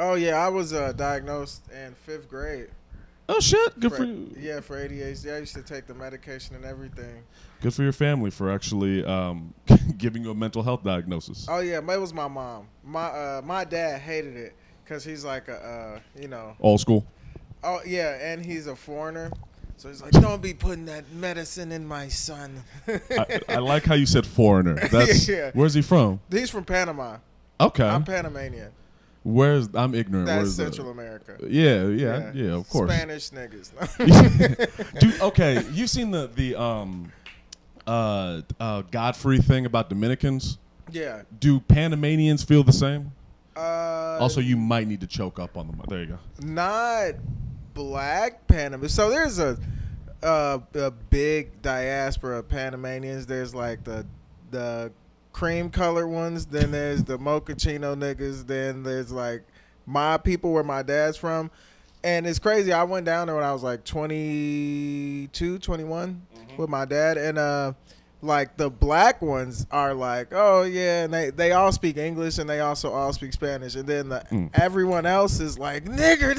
Oh yeah, I was diagnosed in 5th grade. Oh shit! Good For, for you. yeah, for ADHD. I used to take the medication and everything. Good for your family for actually giving you a mental health diagnosis. Oh yeah, it was my mom. My dad hated it because he's like Old school. oh yeah, and he's a foreigner. So he's like, don't be putting that medicine in my son. I like how you said foreigner. That's Yeah. Where's he from? He's from Panama. Okay. I'm Panamanian. I'm ignorant. That's Where's Central America. Yeah, of course. Spanish niggas. Dude, okay, you seen the Godfrey thing about Dominicans? Yeah. Do Panamanians feel the same? Also, Uh, you might need to choke up on them. There you go. Not black Panama. So there's a big diaspora of Panamanians. There's like the cream colored ones. Then there's the mochaccino niggas. Then there's like my people where my dad's from. And it's crazy. I went down there when I was like 22, 21 with my dad. And like the black ones are like, oh yeah, and they all speak English and they also all speak Spanish. And then everyone else is like, nigger,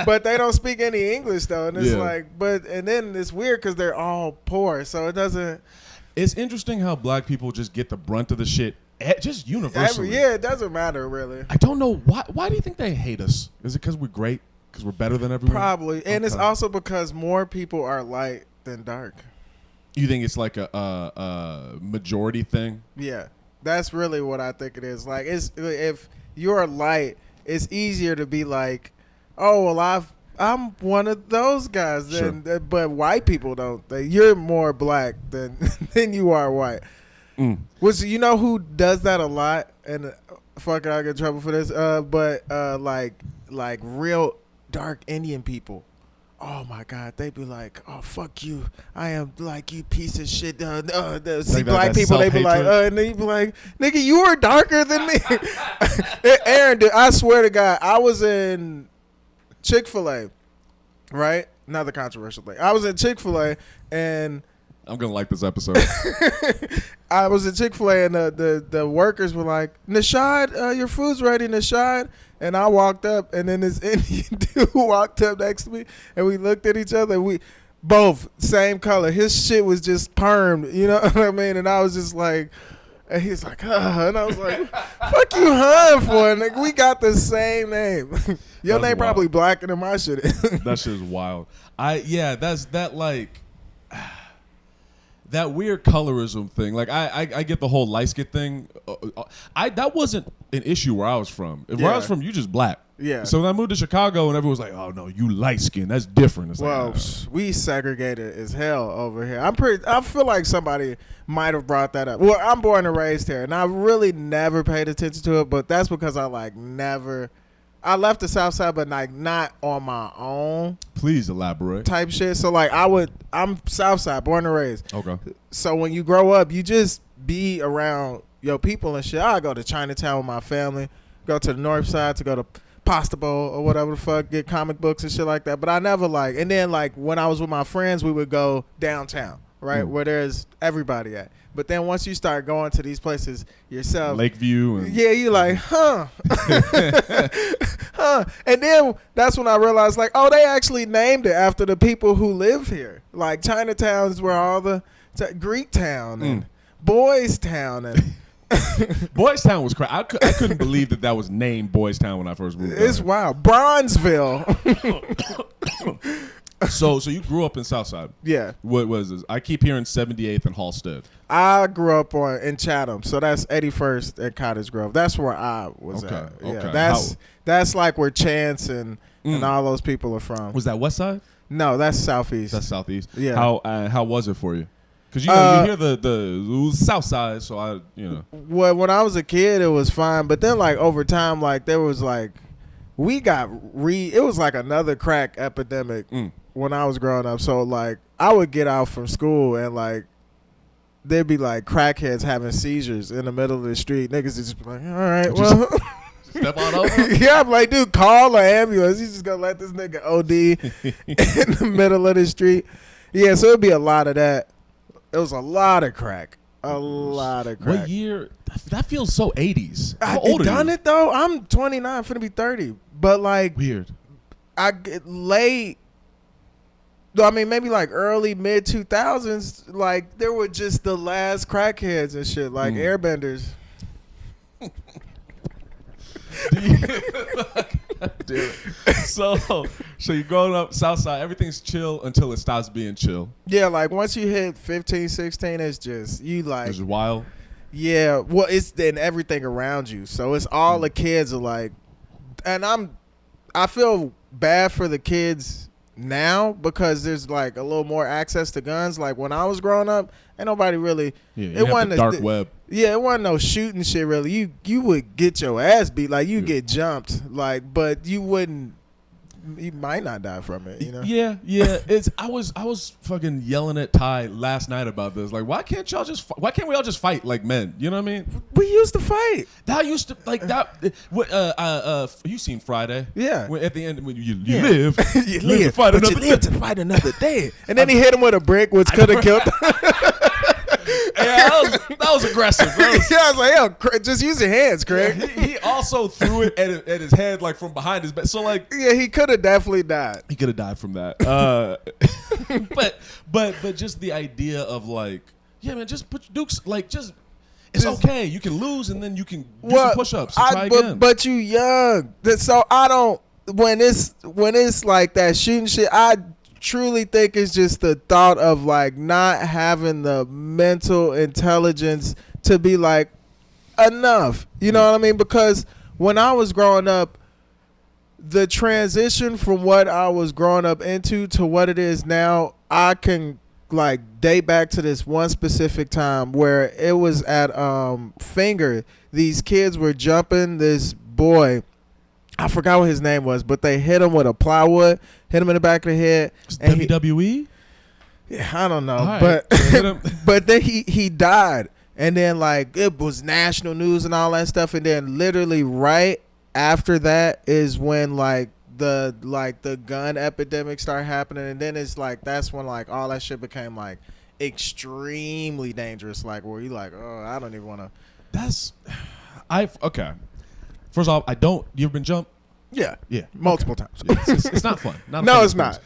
but they don't speak any English though. And it's like, and then it's weird because they're all poor, so it doesn't. It's interesting how black people just get the brunt of the shit, just universally. It doesn't matter really. I don't know why. Why do you think they hate us? Is it because we're great? Because we're better than everyone? Probably, and it's Okay. also because more people are light than dark. You think it's like a majority thing? Yeah, that's really what I think it is. Like, if you're light, it's easier to be like, oh well, I'm one of those guys. Sure. But white people don't. You're more black than than you are white. Which you know who does that a lot, and fuck it, I get in trouble for this. But like real dark Indian people. Oh my God, they be like, "Oh fuck you, I am like you piece of shit." See black people, they be like, and they be like, "Nigga, you are darker than me." Aaron, dude, I swear to God, I was in Chick-fil-A, right? Another controversial thing. I was in Chick-fil-A and I'm gonna like this episode. I was at Chick-fil-A and the workers were like, Noshod, your food's ready, Noshod. And I walked up and then this Indian dude walked up next to me and we looked at each other and we both same color. His shit was just permed, you know what I mean? And I was just like, and he's like, and I was like, fuck you, for? Nigga, we got the same name. Your That's name wild. probably blacker than my shit is. That shit is wild. That's that like that weird colorism thing. Like I get the whole light skin thing. That wasn't an issue where I was from. Where I was from, you just black. Yeah. So when I moved to Chicago and everyone was like, "Oh no, you light skin. That's different." It's Well, like, we segregated as hell over here. I feel like somebody might have brought that up. Well, I'm born and raised here, and I really never paid attention to it. But that's because I I left the South Side, but like not on my own please elaborate. type shit. So like I'm South Side, born and raised. Okay. So when you grow up, you just be around your people and shit. I go to Chinatown with my family, go to the North Side to go to Pasta Bowl or whatever the fuck, get comic books and shit like that. But I never and then like when I was with my friends, we would go downtown, right, where there's everybody at. But then once you start going to these places yourself, Lakeview. And yeah, you like, huh. And then that's when I realized, like, oh, they actually named it after the people who live here. Like Chinatown is where all the Greek Town and Boys Town and Boys Town was crazy. I couldn't believe that was named Boys Town when I first moved. It's wild. Bronzeville. So you grew up in Southside. Yeah. What was this? I keep hearing 78th and Halstead. I grew up in Chatham, so that's 81st and Cottage Grove. That's where I was at. Yeah, Okay. that's like where Chance and all those people are from. Was that West Side? No, that's Southeast. That's Southeast. Yeah. How was it for you? Because you hear the South Side, so Well, when I was a kid, it was fine, but then like over time, like there was like it was like another crack epidemic when I was growing up. So like I would get out from school and like there'd be like crackheads having seizures in the middle of the street. Niggas would just be like, all right, well. Step on over. Yeah, I'm like, dude, call an ambulance. You just gonna let this nigga OD in the middle of the street. Yeah, so it'd be a lot of that. It was a lot of crack. A lot of crack. What year? That feels so 80s. I How old are done you? it though. I'm 29, finna be 30. But like, Weird. I get late. I mean, maybe like early mid 2000s. Like there were just the last crackheads and shit, like airbenders. Dude. So you're growing up Southside. Everything's chill until it stops being chill. Yeah, like once you hit 15, 16, it's just you like. It's wild. Yeah, well, it's then everything around you. So it's all the kids are like, and I feel bad for the kids now because there's like a little more access to guns. Like when I was growing up, ain't nobody really. Yeah, it wasn't the dark web. Yeah, it wasn't no shooting shit really. You would get your ass beat, like you get jumped, like, but you wouldn't. You might not die from it, you know. Yeah. I was fucking yelling at Ty last night about this. Like, why can't we all just fight like men? You know what I mean? We used to fight. That used to like that. You seen Friday? Yeah. When, at the end, when you live, you live to fight but another you live to fight another day. And then he hit him with a brick, which could have killed him. Yeah, that was aggressive. Yeah, I was like, yo, just use your hands, Craig. Yeah, he also threw it at his head, like from behind his back. So like, yeah, he could have definitely died. he could have died from that. But just the idea of like, yeah, man, just put Dukes like just. It's okay. You can lose and then you can do some push-ups and try again. But you young, so I don't. When it's like that shooting shit, I truly think it's just the thought of like not having the mental intelligence to be like enough. You know what I mean? Because when I was growing up, the transition from what I was growing up into to what it is now, I can like date back to this one specific time where it was at Finger. These kids were jumping this boy. I forgot what his name was, but they hit him with a plywood, hit him in the back of the head. And WWE? Yeah, I don't know, Right. but but then he died, and then like it was national news and all that stuff, and then literally right after that is when like the gun epidemic started happening, and then it's like that's when like all that shit became like extremely dangerous, like where you like, oh, I don't even want to. Okay. First off, you ever been jumped? Yeah, Yeah. multiple times. It's not fun. Not a No, fun it's experience. not.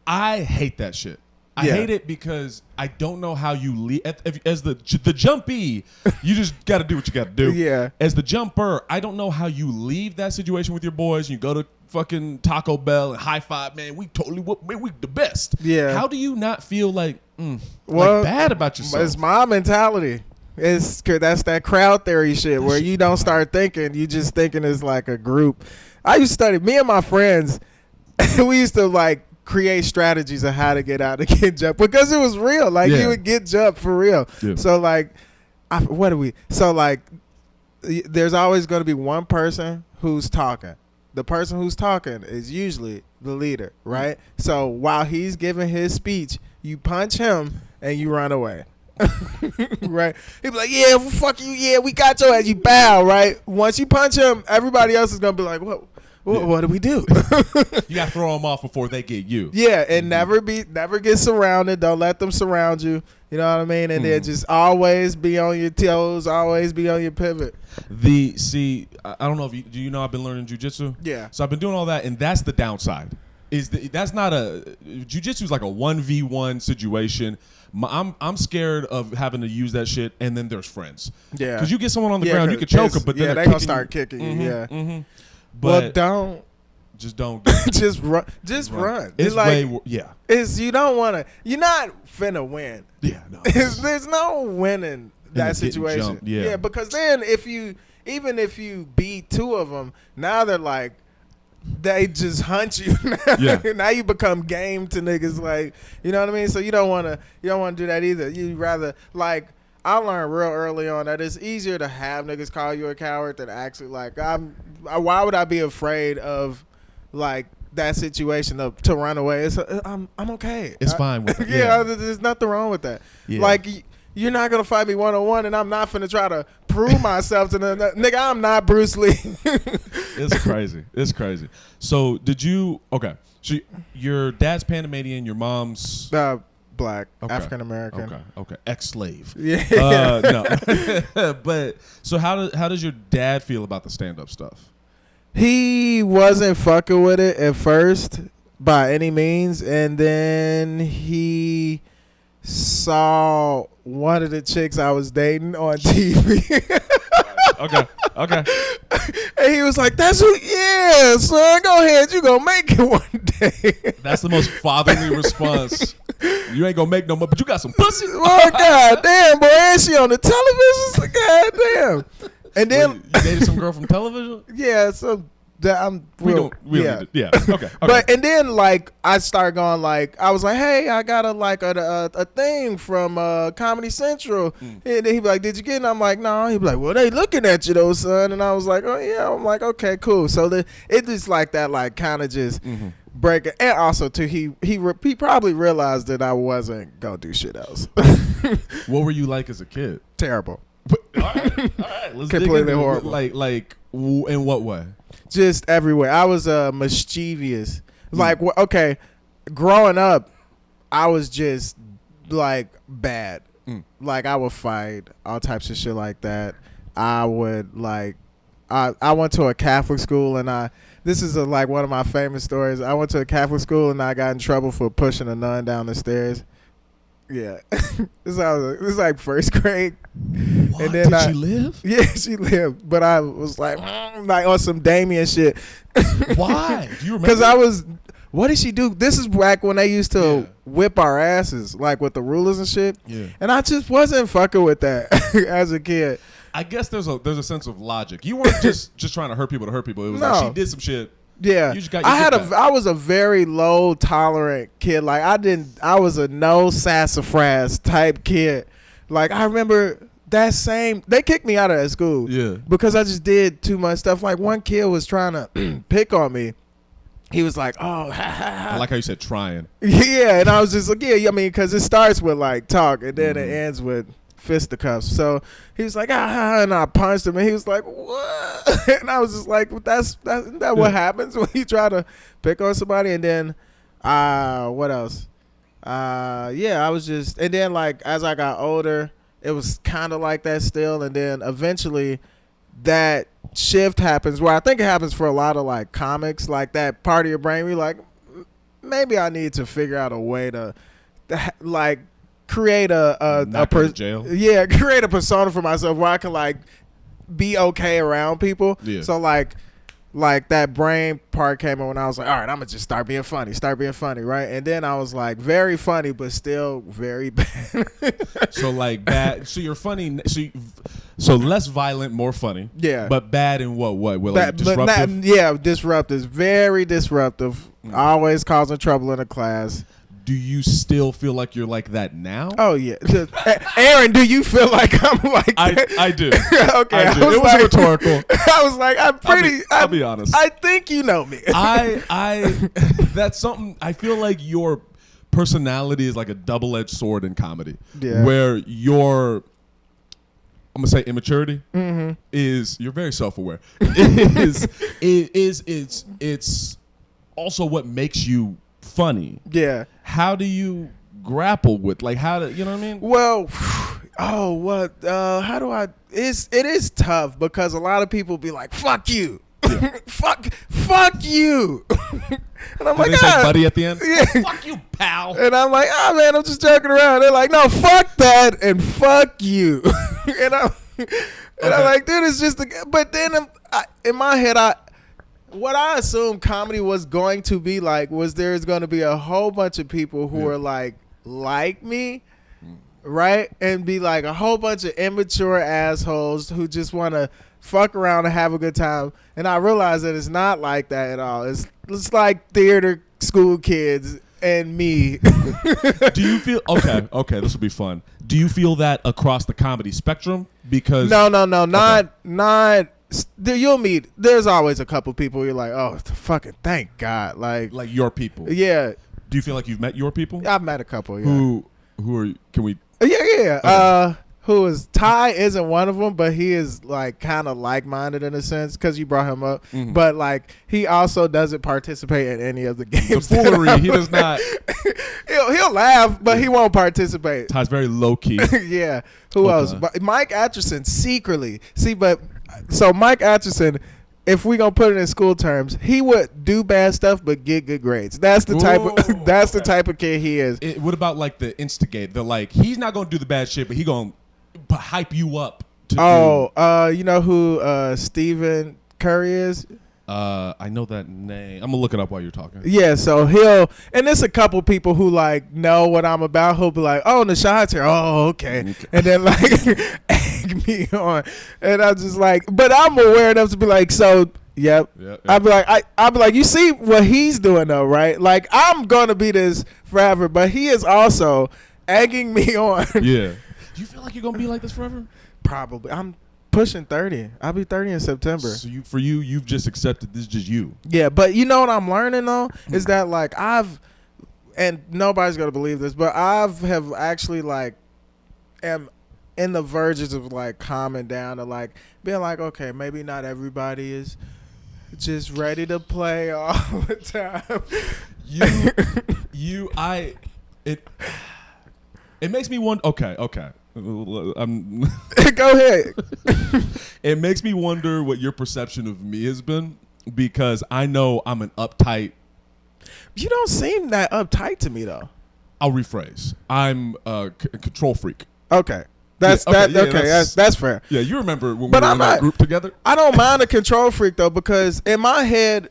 I hate that shit. I Yeah. hate it because I don't know how you leave. As the jumpee, you just got to do what you got to do. Yeah. As the jumper, I don't know how you leave that situation with your boys. You go to fucking Taco Bell and high five, man. We the best. Yeah. How do you not feel like Well, bad about yourself? It's my mentality. It's 'cause that's that crowd theory shit where you don't start thinking, you just thinking it's like a group. I used to study, me and my friends, we used to like create strategies of how to get out and get jumped because it was real. Like you would get jumped for real. Yeah. So like, so like, there's always going to be one person who's talking. The person who's talking is usually the leader, right? So while he's giving his speech, you punch him and you run away. Right? He'd be like, yeah, well, fuck you. Yeah, we got your ass. You bow, right? Once you punch him, everybody else is going to be like, what do we do? You got to throw them off before they get you. Yeah, and never get surrounded. Don't let them surround you. You know what I mean? And then just always be on your toes, always be on your pivot. I don't know if do you know I've been learning jujitsu? Yeah. So I've been doing all that, and that's the downside. That's not jujitsu is like a 1v1 situation. I'm scared of having to use that shit, and then there's friends. Yeah. Because you get someone on the ground, you could choke them, but then they're gonna start kicking you. Yeah. Mm-hmm. Well, don't. Just don't. just run. Just run. It's like, yeah. It's you don't want to. You're not finna win. Yeah. No. There's no winning that situation. Jumped, yeah. Because then even if you beat two of them, now they're like. They just hunt you. Now you become game to niggas, like, you know what I mean? So you don't want to do that either. You rather, like, I learned real early on that it's easier to have niggas call you a coward than actually, like, why would I be afraid of, like, that situation to run away? I'm okay. It's fine with it. Yeah, there's nothing wrong with that. Yeah. Like, you're not gonna fight me 1-on-1, and I'm not finna try to prove myself to the nigga. I'm not Bruce Lee. It's crazy. So did you? Okay. So your dad's Panamanian, your mom's black, Okay. African American. Okay. Ex-slave. Yeah. No. But so how does your dad feel about the stand-up stuff? He wasn't fucking with it at first by any means, and then he saw one of the chicks I was dating on TV. Okay. And he was like, "That's who, yeah, son, go ahead, you gonna make it one day." That's the most fatherly response. You ain't gonna make no more, but you got some pussy. Oh, god damn, boy, and she on the television? God damn. And then Wait, you dated some girl from television? yeah, so that I'm real, We don't need to, yeah. Okay. But and then like I started going like I was like, hey, I got a thing from Comedy Central, and then he'd be like, did you get it? And I'm like, no. He'd be like, well, they looking at you though, son. And I was like, oh yeah. I'm like, okay, cool. So it just like that, like kind of just break it. And also too, he probably realized that I wasn't gonna do shit else. What were you like as a kid? Terrible. All right. Let's Completely dig into horrible. In what way? Just everywhere. I was mischievous. Like, okay, growing up, I was just like bad. Like I would fight, all types of shit like that. I would like, I went to a Catholic school, and this is like one of my famous stories. I went to a Catholic school and I got in trouble for pushing a nun down the stairs. Yeah, this was like first grade. What? And then Did she live? Yeah, she lived, but I was like on some Damien shit. Why? Do you remember? Because I was. What did she do? This is back when they used to whip our asses, like with the rulers and shit. Yeah. And I just wasn't fucking with that as a kid. I guess there's a sense of logic. You weren't just trying to hurt people to hurt people. It was No. like she did some shit. Yeah, You just got your shit back. I was a very low tolerant kid. Like I was a no sassafras type kid. Like I remember they kicked me out of that school. Yeah. Because I just did too much stuff. Like one kid was trying to pick on me. He was like, oh, ha, ha, ha. I like how you said trying. Yeah, and I was just like, yeah, I mean, because it starts with like talk, and then it ends with fisticuffs. So he was like, and I punched him, and he was like, what? And I was just like, well, that's what happens when you try to pick on somebody. And then, what else? Yeah, I was just, and then like as I got older, it was kind of like that still, and then eventually that shift happens where I think it happens for a lot of like comics, like that part of your brain where you're like, maybe I need to figure out a way to like create jail. Yeah, create a persona for myself where I can like be okay around people. Yeah. So like that brain part came in when I was like, all right, I'm gonna just start being funny, right? And then I was like very funny but still very bad. So like bad. So you're funny. So less violent, more funny. Yeah. But bad in what way? Well, like disruptive. Disruptive. Very disruptive. Always causing trouble in a class. Do you still feel like you're like that now? Oh yeah, Aaron. Do you feel like I'm like that? I do. Okay, I do. It was rhetorical. I was like, I'm pretty. I'll be honest. I think you know me. I that's something. I feel like your personality is like a double-edged sword in comedy. Yeah. Where your, I'm gonna say immaturity is, you're very self-aware. It's also what makes you funny. Yeah. How do you grapple with, like, how do you know what I mean? Well, how do I? It is tough because a lot of people be like, "Fuck you." Yeah. fuck you. And I'm Did like, they say buddy at the end? Yeah. Fuck you, pal. And I'm like, man, I'm just joking around. They're like, no, fuck that and fuck you. and I'm like, dude, it's just but then in my head, what I assumed comedy was going to be like was there's going to be a whole bunch of people who are like me, right? And be like a whole bunch of immature assholes who just want to fuck around and have a good time. And I realized that it's not like that at all. It's like theater school kids and me. Do you feel okay? This will be fun. Do you feel that across the comedy spectrum? Because no, not. You'll meet. There's always a couple people you're like, oh, fucking thank God, like your people. Yeah. Do you feel like you've met your people? I've met a couple. Yeah. Who are? Can we? Yeah. Okay. who is Ty isn't one of them, but he is like kind of like-minded in a sense because you brought him up. Mhm. But like he also doesn't participate in any of the games. The foolery, he does not. He'll laugh, but he won't participate. Ty's very low key. Yeah. Who else? But Mike Atchison secretly. So Mike Atchison, if we gonna put it in school terms, he would do bad stuff but get good grades. That's the type of the type of kid he is. What about like the instigate? The like he's not gonna do the bad shit, but he gonna hype you up. You know who Stephen Curry is? I know that name. I'm gonna look it up while you're talking. Yeah, so and there's a couple people who like know what I'm about. He'll be like, "Oh, Noshod's here. Oh, okay," and then like egg me on, and I'm just like, but I'm aware enough to be like, so. Yep. I'll be like, you see what he's doing though, right? Like I'm gonna be this forever, but he is also egging me on. Yeah. Do you feel like you're gonna be like this forever? Probably. I'm pushing 30. I'll be 30 in September. So you've just accepted this is just you. Yeah, but you know what I'm learning though is that like and nobody's gonna believe this, but have actually like am in the verges of like calming down to like being like, okay, maybe not everybody is just ready to play all the time. It makes me wonder. Okay. Go ahead. It makes me wonder what your perception of me has been because I know I'm an uptight. You don't seem that uptight to me though. I'll rephrase. I'm a control freak. Okay. That's fair. Yeah, you remember when we were in that group together? I don't mind a control freak though because in my head,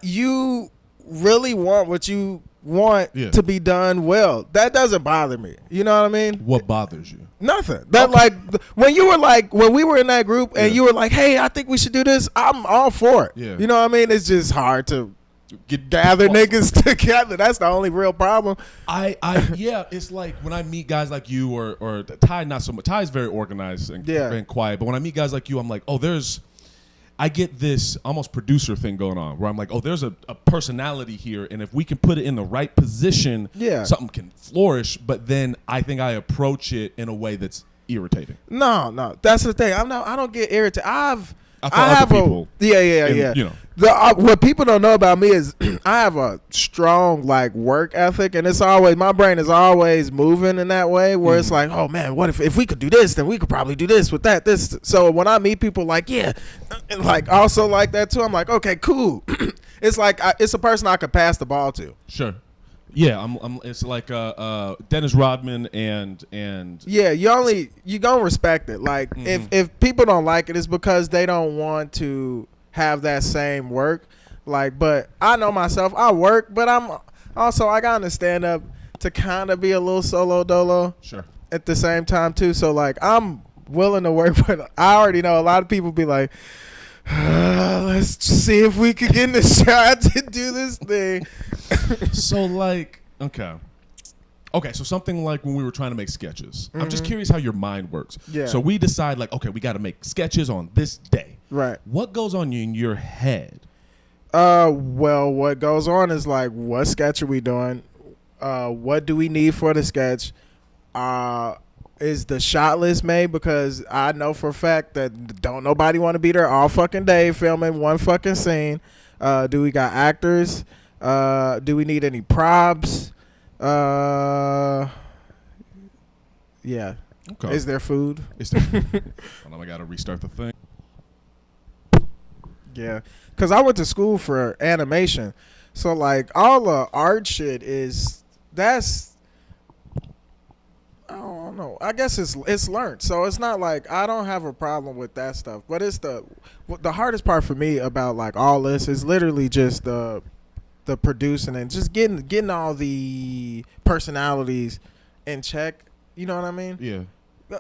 you really want what you want to be done well. That doesn't bother me. You know what I mean? What bothers you? Nothing. That when we were in that group and you were like, hey, I think we should do this. I'm all for it. Yeah. You know what I mean? It's just hard to gather niggas together. That's the only real problem. Yeah, it's like when I meet guys like you or Ty, not so much. Ty's very organized and quiet, but when I meet guys like you, I'm like, I get this almost producer thing going on where I'm like, there's a personality here, and if we can put it in the right position, something can flourish. But then I think I approach it in a way that's irritating. No, that's the thing. I don't get irritated. I have people. Yeah. You know. What people don't know about me is I have a strong like work ethic, and it's always my brain is always moving in that way where it's like, oh man, what if we could do this, then we could probably do this with that. This. So when I meet people like and like also like that too, I'm like, okay, cool. It's like it's a person I could pass the ball to. Sure. Yeah, it's like Dennis Rodman and yeah, you gonna respect it. Like if people don't like it, it's because they don't want to have that same work. Like, but I know myself, I work, but I gotta stand up to kind of be a little solo dolo. Sure. At the same time too, so like I'm willing to work, but I already know a lot of people be like, let's see if we could get in the shot to do this thing. So like, okay, so something like when we were trying to make sketches, I'm just curious how your mind works. Yeah. So we decide like, okay, we got to make sketches on this day. Right. What goes on in your head? Well, what goes on is like, what sketch are we doing? What do we need for the sketch? Is the shot list made? Because I know for a fact that don't nobody want to be there all fucking day filming one fucking scene. Do we got actors? Do we need any props? Yeah. Okay. Is there food? Hold on, I gotta restart the thing. Yeah, because I went to school for animation, so like all the art shit that's I don't know. I guess it's learned, so it's not like I don't have a problem with that stuff. But it's the hardest part for me about like all this is literally just the producing and just getting all the personalities in check. You know what I mean? Yeah.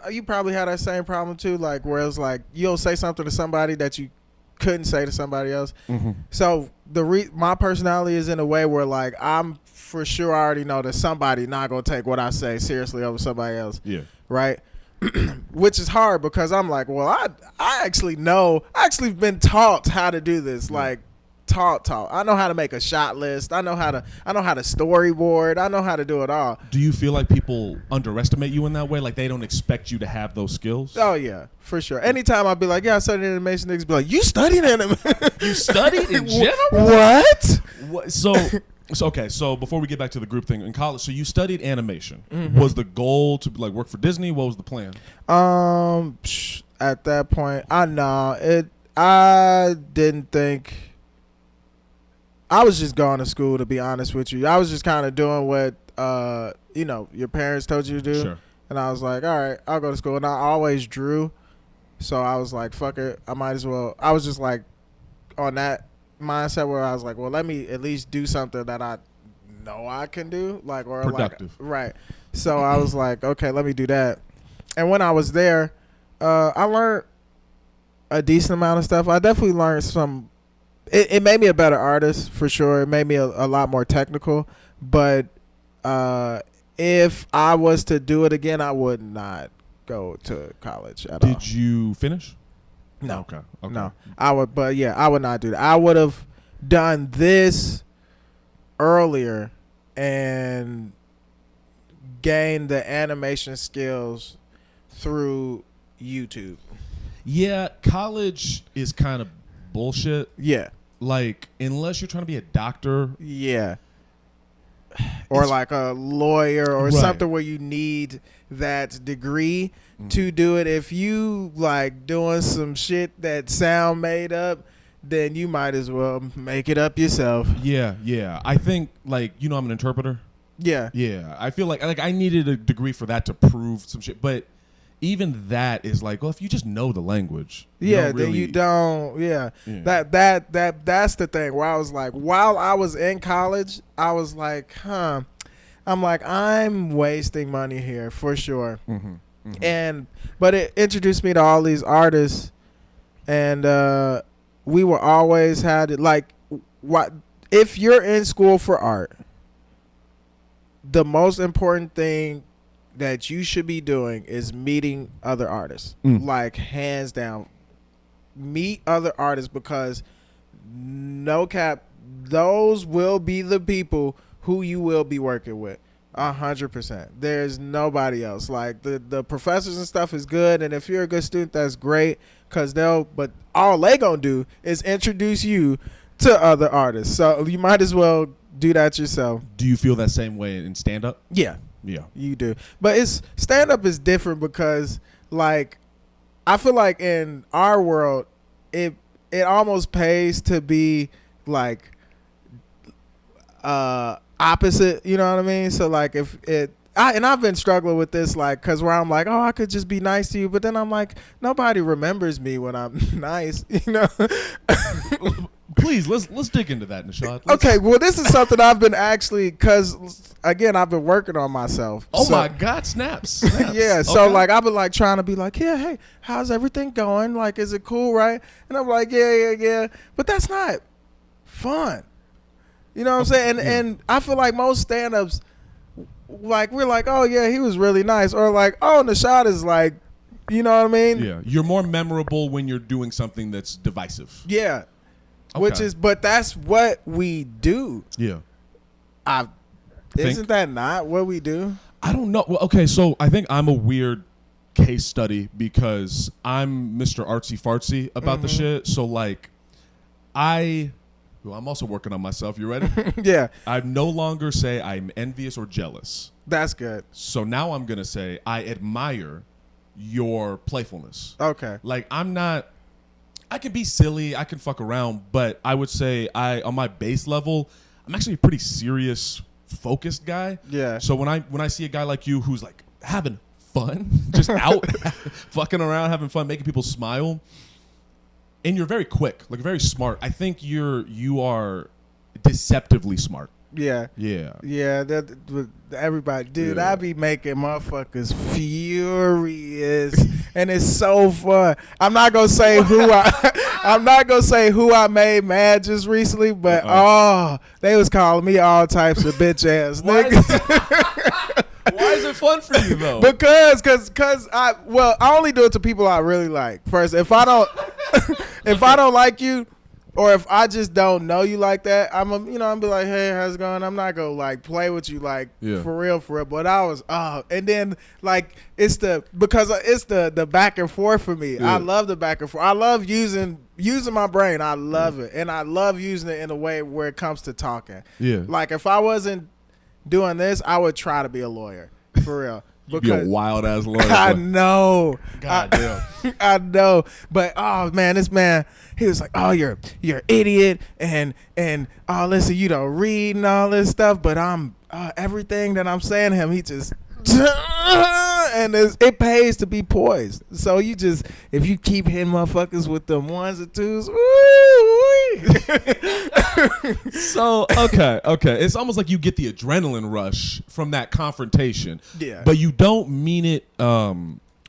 You probably had that same problem too, like where it's like you'll say something to somebody that you couldn't say to somebody else. Mm-hmm. So my personality is in a way where like I'm for sure I already know that somebody not gonna take what I say seriously over somebody else. Yeah. Right. Which is hard because I'm like, well, I actually know. I actually been taught how to do this. Like taught. I know how to make a shot list. I know how to storyboard. I know how to do it all. Do you feel like people underestimate you in that way? Like they don't expect you to have those skills? Oh yeah, for sure. Anytime I'd be like, yeah, I studied animation, niggas be like, you studied animation? You studied in general? What? So okay. So before we get back to the group thing in college, so you studied animation. Mm-hmm. Was the goal to like work for Disney? What was the plan? At that point, I didn't think. I was just going to school, to be honest with you. I was just kind of doing what your parents told you to do. Sure. And I was like, all right, I'll go to school. And I always drew, so I was like, fuck it, I might as well. I was just like on that mindset where I was like, well, let me at least do something that I know I can do, like, or productive. Like, right. So I was like, okay, let me do that. And when I was there, I learned a decent amount of stuff. I definitely learned some. It made me a better artist for sure. It made me a lot more technical. But if I was to do it again, I would not go to college at all. Did you finish? No. Okay. No. I would, but yeah, I would not do that. I would have done this earlier and gained the animation skills through YouTube. Yeah, college is kind of bullshit. Yeah. Like, unless you're trying to be a doctor. Yeah. Or like a lawyer or something where you need that degree to do it. If you like doing some shit that sound made up, then you might as well make it up yourself. Yeah. I think, like, I'm an interpreter. Yeah. Yeah. I feel like I needed a degree for that to prove some shit. But even that is like, well, if you just know the language. Then you don't. Yeah. That's the thing where I was like, while I was in college, I was like, I'm like, I'm wasting money here for sure. Mm-hmm. Mm-hmm. But it introduced me to all these artists, and we were always had it like, what if you're in school for art, the most important thing that you should be doing is meeting other artists. Like, hands down, meet other artists, because no cap, those will be the people who you will be working with 100%. There's nobody else. Like, the professors and stuff is good, and if you're a good student, that's great, because but all they gonna do is introduce you to other artists, so you might as well do that yourself. Do you feel that same way in stand-up? Yeah, you do. But stand-up is different because, like, I feel like in our world, it almost pays to be like opposite. You know what I mean? So like, I've been struggling with this, like, because where I'm like, oh, I could just be nice to you, but then I'm like, nobody remembers me when I'm nice. Please, let's dig into that, Noshod. Okay, well, this is something I've been because, again, I've been working on myself. Oh, my God, snaps. Yeah, so, like, I've been, like, trying to be like, yeah, hey, how's everything going? Like, is it cool, right? And I'm like, yeah. But that's not fun. You know what I'm saying? And I feel like most stand-ups, like, we're like, oh, yeah, he was really nice. Or, like, oh, Noshod is, like, you know what I mean? Yeah, you're more memorable when you're doing something that's divisive. Yeah. Okay. But that's what we do. Yeah. Isn't that not what we do? I don't know. Well, okay, so I think I'm a weird case study because I'm Mr. Artsy Fartsy about the shit. So, like, I'm also working on myself. You ready? Yeah. I no longer say I'm envious or jealous. That's good. So now I'm going to say I admire your playfulness. Okay. Like, I can be silly, I can fuck around, but I would say on my base level, I'm actually a pretty serious, focused guy. Yeah. So when I see a guy like you who's like having fun, just out fucking around, having fun, making people smile, and you're very quick, like very smart. I think you are deceptively smart. Yeah. That everybody, dude. I be making motherfuckers furious, and it's so fun. I'm not gonna say who I made mad just recently, but they was calling me all types of bitch ass niggas. Why is it fun for you though? Because I only do it to people I really like. First, if I don't like you, Or if I just don't know you like that, I'm be like, hey, how's it going? I'm not gonna like play with you like for real. But I was and then like it's the back and forth for me. Yeah. I love the back and forth. I love using my brain. I love it, and I love using it in a way where it comes to talking. Yeah. Like if I wasn't doing this, I would try to be a lawyer for real. You'd be a wild ass lawyer. I know. God damn. I know. But this man, he was like, oh, you're an idiot, and listen, you don't read and all this stuff, but I'm everything that I'm saying to him, he just and it pays to be poised. So if you keep hitting motherfuckers with them ones and twos, So okay, it's almost like you get the adrenaline rush from that confrontation. Yeah, but you don't mean it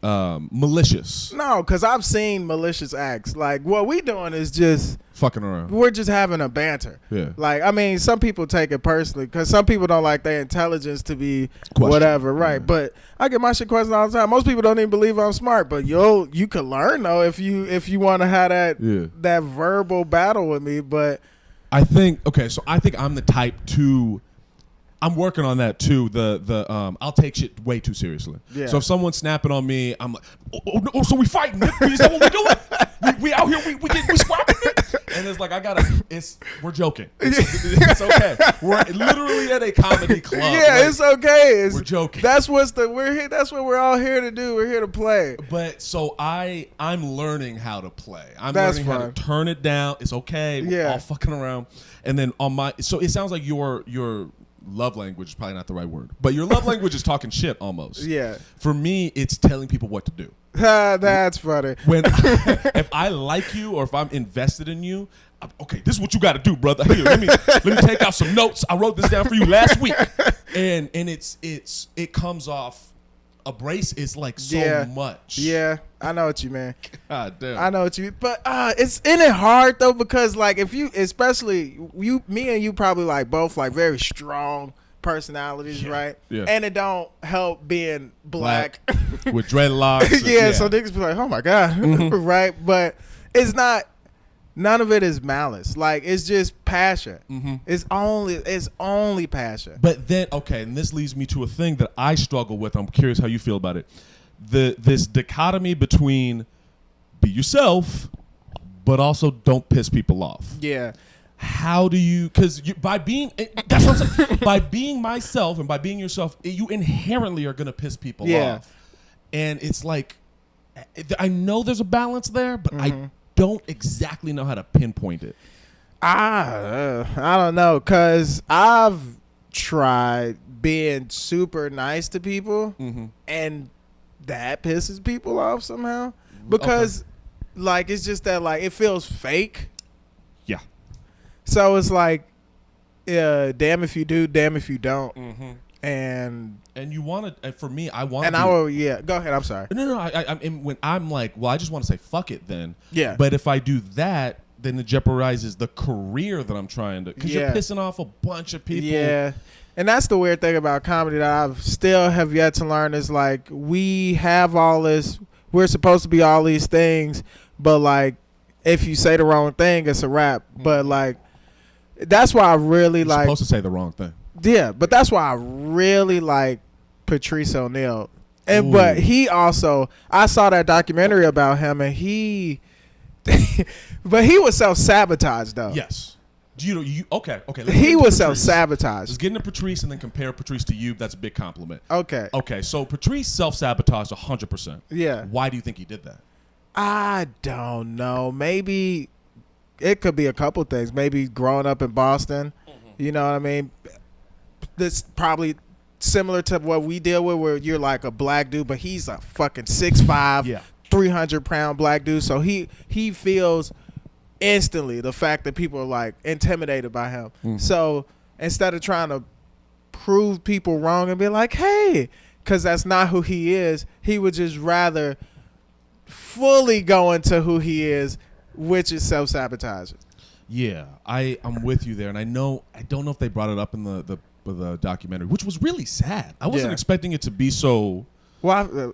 malicious. No, because I've seen malicious acts. Like what we doing is just fucking around. We're just having a banter. Yeah. Like, I mean, some people take it personally because some people don't like their intelligence to be whatever, right? Yeah. But I get my shit questioned all the time. Most people don't even believe I'm smart, but you can learn though if you want to have that verbal battle with me. But I think I'm the type to. I'm working on that too. I'll take shit way too seriously. Yeah. So if someone's snapping on me, I'm like, so we fighting? Is that what we doing? We out here, we squabbling? And it's like we're joking. It's okay. We're literally at a comedy club. Yeah, like, it's okay. We're joking. That's what we're all here to do. We're here to play. But so I'm learning how to play. I'm learning how to turn it down. It's okay. We're all fucking around. And then so it sounds like your love language is probably not the right word, but your love language is talking shit almost. Yeah. For me, it's telling people what to do. That's funny. If I like you or if I'm invested in you, okay, this is what you got to do, brother. Here, let me take out some notes. I wrote this down for you last week, and it comes off. Abrasive is like so much. Yeah, I know what you mean. God damn. I know what you mean. But isn't it hard though? Because like if you, especially me and you probably like both like very strong personalities, right? Yeah. And it don't help being black. With dreadlocks. Yeah, so niggas be like, oh my God. Mm-hmm. Right? But it's not. None of it is malice. Like it's just passion. Mm-hmm. It's only passion. But then, okay, and this leads me to a thing that I struggle with. I'm curious how you feel about it. This dichotomy between be yourself, but also don't piss people off. Yeah. How do you? Because by being that's what I'm saying. By being myself and by being yourself, you inherently are gonna piss people off. And it's like I know there's a balance there, but I don't exactly know how to pinpoint it. I don't know, because I've tried being super nice to people, and that pisses people off somehow. Because, like, it's just that, like, it feels fake. Yeah. So it's like, damn if you do, damn if you don't. And you want to, for me, I want to. And I will, go ahead. I'm sorry. No. When I'm like, well, I just want to say fuck it then. Yeah. But if I do that, then it jeopardizes the career that I'm trying to, because you're pissing off a bunch of people. Yeah. And that's the weird thing about comedy that I still have yet to learn is like, we have all this, we're supposed to be all these things, but like, if you say the wrong thing, it's a rap. But like, that's why I really you're like. Supposed to say the wrong thing. Yeah, but that's why I really like Patrice O'Neal. And but he also, I saw that documentary about him, and he, but he was self-sabotaged though. Yes. Okay. He was self-sabotaged. Let's get into Patrice and then compare Patrice to you. That's a big compliment. Okay. So Patrice self-sabotaged 100%. Yeah. Why do you think he did that? I don't know. Maybe it could be a couple things. Maybe growing up in Boston. You know what I mean? That's probably similar to what we deal with, where you're like a black dude, but he's a fucking 6'5", 300-pound black dude. So he feels instantly the fact that people are like intimidated by him. So instead of trying to prove people wrong and be like, hey, because that's not who he is, he would just rather fully go into who he is, which is self-sabotaging. Yeah, I'm with you there, and I don't know if they brought it up in the documentary, which was really sad. I wasn't expecting it to be so. Well,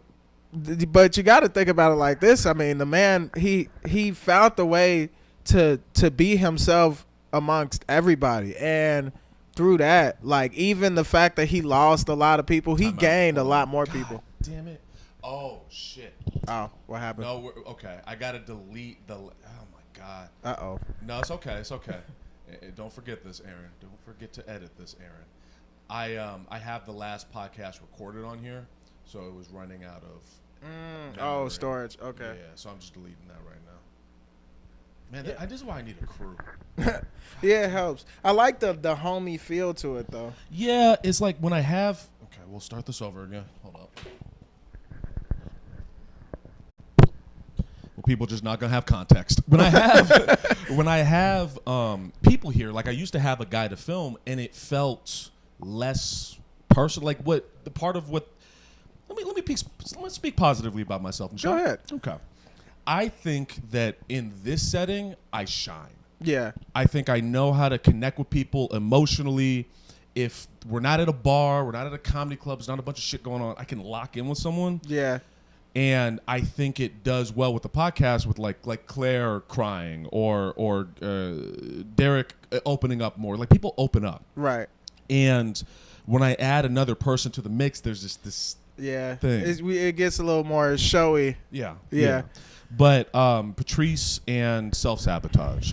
but you got to think about it like this. I mean, the man he found the way to be himself amongst everybody. And through that, like, even the fact that he lost a lot of people, he gained a lot more people. Damn it. Oh, shit. Oh, what happened? No, okay. I got to delete the... Oh, my God. Uh-oh. No, it's okay. It's okay. Don't forget this, Aaron. Don't forget to edit this, Aaron. I have the last podcast recorded on here, so it was running out of... storage. Okay. Yeah, so I'm just deleting that right now. Man, this is why I need a crew. Yeah, it helps. I like the homey feel to it, though. Yeah, it's like when I have... Okay, we'll start this over again. Hold up. Well, people just not going to have context. When I have people here, like I used to have a guy to film, and it felt less personal. Like what the part of what... Let's speak positively about myself. Go ahead. Okay. I think that in this setting, I shine. Yeah. I think I know how to connect with people emotionally. If we're not at a bar, we're not at a comedy club, there's not a bunch of shit going on, I can lock in with someone. Yeah. And I think it does well with the podcast with like Claire crying or Derek opening up more. Like people open up. Right. And when I add another person to the mix, there's just this thing. It gets a little more showy. Yeah. Yeah. But Patrice and Self-Sabotage,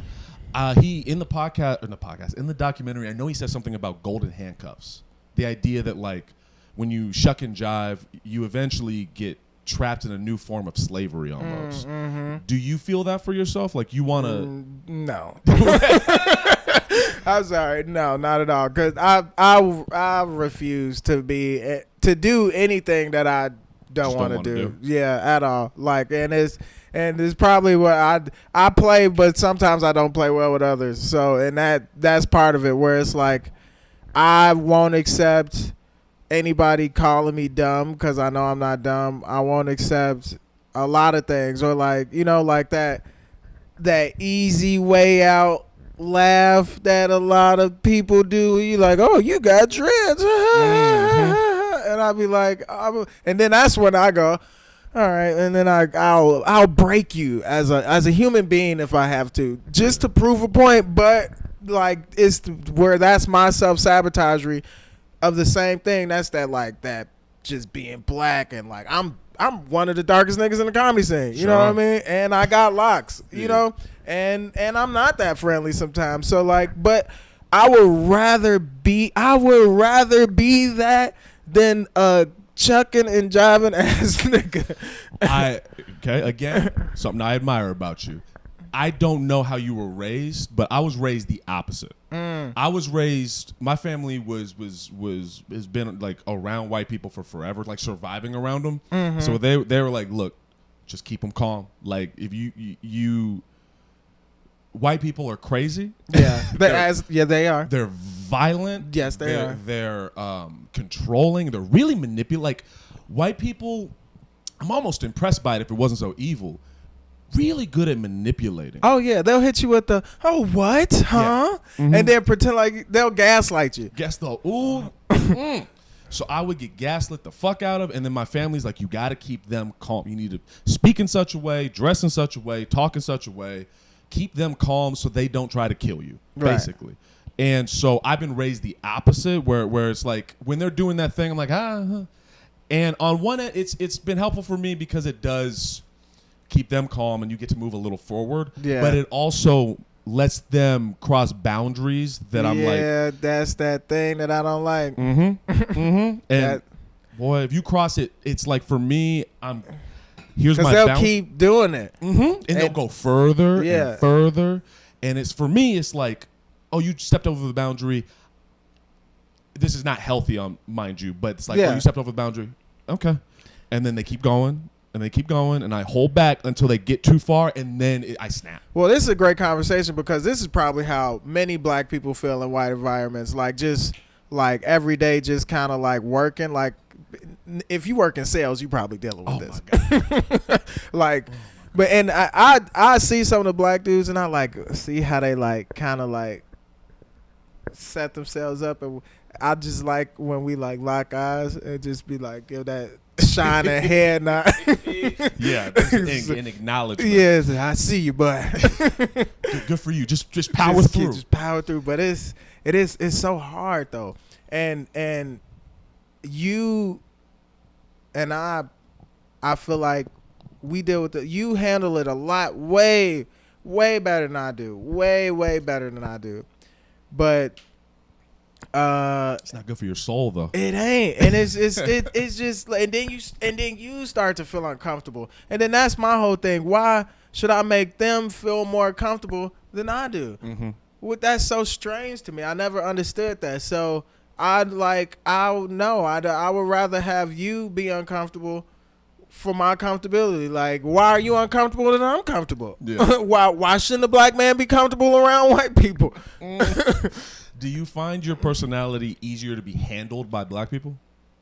in the documentary, I know he says something about golden handcuffs. The idea that like when you shuck and jive, you eventually get trapped in a new form of slavery almost. Mm-hmm. Do you feel that for yourself? Like you want to? No. I'm sorry. No, not at all. Because I refuse to do anything that I don't want to do. Yeah, at all. Like, and it's probably what I play, but sometimes I don't play well with others. So, and that's part of it, where it's like I won't accept anybody calling me dumb because I know I'm not dumb. I won't accept a lot of things, or like, like that easy way out laugh that a lot of people do. You like, oh, you got dreads. Mm-hmm. And I'll be like, and then that's when I go, all right, and then I'll break you as a human being if I have to, just to prove a point. But like, it's where that's my self-sabotagery of the same thing. That's that just being black, and like I'm one of the darkest niggas in the comedy scene. You know what I mean? And I got locks. You know, and I'm not that friendly sometimes. So like, but I would rather be that than chucking and jiving ass nigga. Again, something I admire about you. I don't know how you were raised, but I was raised the opposite. I was raised, my family has been like around white people for forever, like surviving around them. Mm-hmm. So they were like, look, just keep them calm. Like if you white people are crazy. Yeah, they are. They're violent. Yes, they are. They're controlling. They're really manipulative. Like white people, I'm almost impressed by it if it wasn't so evil. Really good at manipulating. Oh yeah, they'll hit you with the what, huh? Yeah. Mm-hmm. And then pretend like they'll gaslight you. So I would get gaslit the fuck out of, and then my family's like, you got to keep them calm. You need to speak in such a way, dress in such a way, talk in such a way, keep them calm so they don't try to kill you, basically. And so I've been raised the opposite, where it's like when they're doing that thing, I'm like, And on one end, it's been helpful for me because it does keep them calm and you get to move a little forward. Yeah. But it also lets them cross boundaries that I'm like. Yeah, that's that thing that I don't like. Mm-hmm. Mm-hmm. And boy, if you cross it, it's like for me, here's my they'll keep doing it. Mm-hmm. And they'll go further and further. And it's for me, it's like, oh, you stepped over the boundary. This is not healthy, mind you, but it's like, oh, you stepped over the boundary. Okay. And then they keep going. And they keep going, and I hold back until they get too far, and then I snap. Well, this is a great conversation because this is probably how many black people feel in white environments. Like, just like every day, just kind of like working. Like, if you work in sales, you probably dealing with this. Like, but and I see some of the black dudes, and I like see how they like kind of like set themselves up, and I just like when we like lock eyes and just be like give that shining head nod. Yeah, an acknowledgement. Yes, I see you, but good for you. Just power through. Just power through. But it's so hard though, and you and I feel like we deal with it. You handle it a lot way better than I do. Way better than I do. But it's not good for your soul though. It ain't, and it's just, and then you start to feel uncomfortable, and then that's my whole thing. Why should I make them feel more comfortable than I do? Mm-hmm. Well, that's so strange to me. I never understood that. So I would rather have you be uncomfortable for my comfortability. Like, why are you uncomfortable and I'm comfortable? Yeah. Why shouldn't a black man be comfortable around white people? Do you find your personality easier to be handled by black people?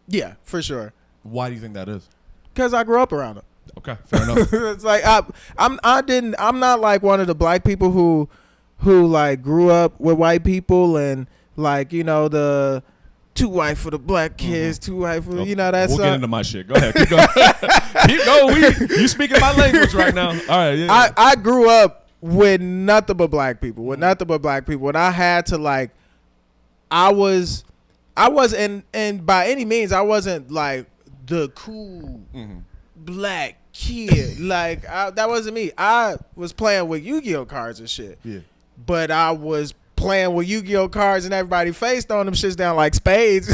Yeah, for sure. Why do you think that is? Because I grew up around them. Okay, fair enough. It's like I'm not like one of the black people who like grew up with white people and like, you know, the too white for the black kids, too white for you know that we'll stuff. Get into my shit. Go ahead, keep going. Keep going. You speaking my language right now. All right. Yeah. I grew up with nothing but black people. And I had to like. I was and by any means I wasn't like the cool black kid. Like that wasn't me. I was playing with Yu-Gi-Oh cards and shit. Yeah. But I was playing with Yu-Gi-Oh cards and everybody face throwing them shits down like spades.